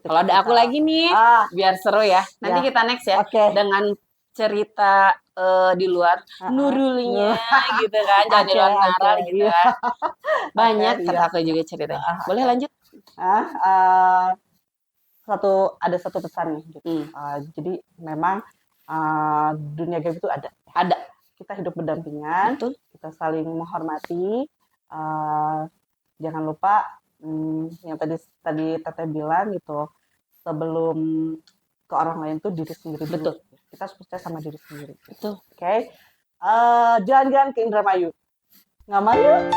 kalau ada aku lagi nih, biar seru ya. Nanti kita next ya dengan cerita di luar Nurulnya gitu kan, jangan di luar Naral gitu kan. Banyak kata aku juga cerita. Boleh lanjut? Ada satu pesan nih gitu. Jadi memang dunia gaib itu ada. Kita hidup berdampingan, kita saling menghormati. Jangan lupa yang tadi Teteh bilang gitu, sebelum ke orang lain tuh diri sendiri. Betul. Kita harus percaya sama diri sendiri. Betul. Oke. Jalan-jalan ke Indramayu. Nggak mau yuk?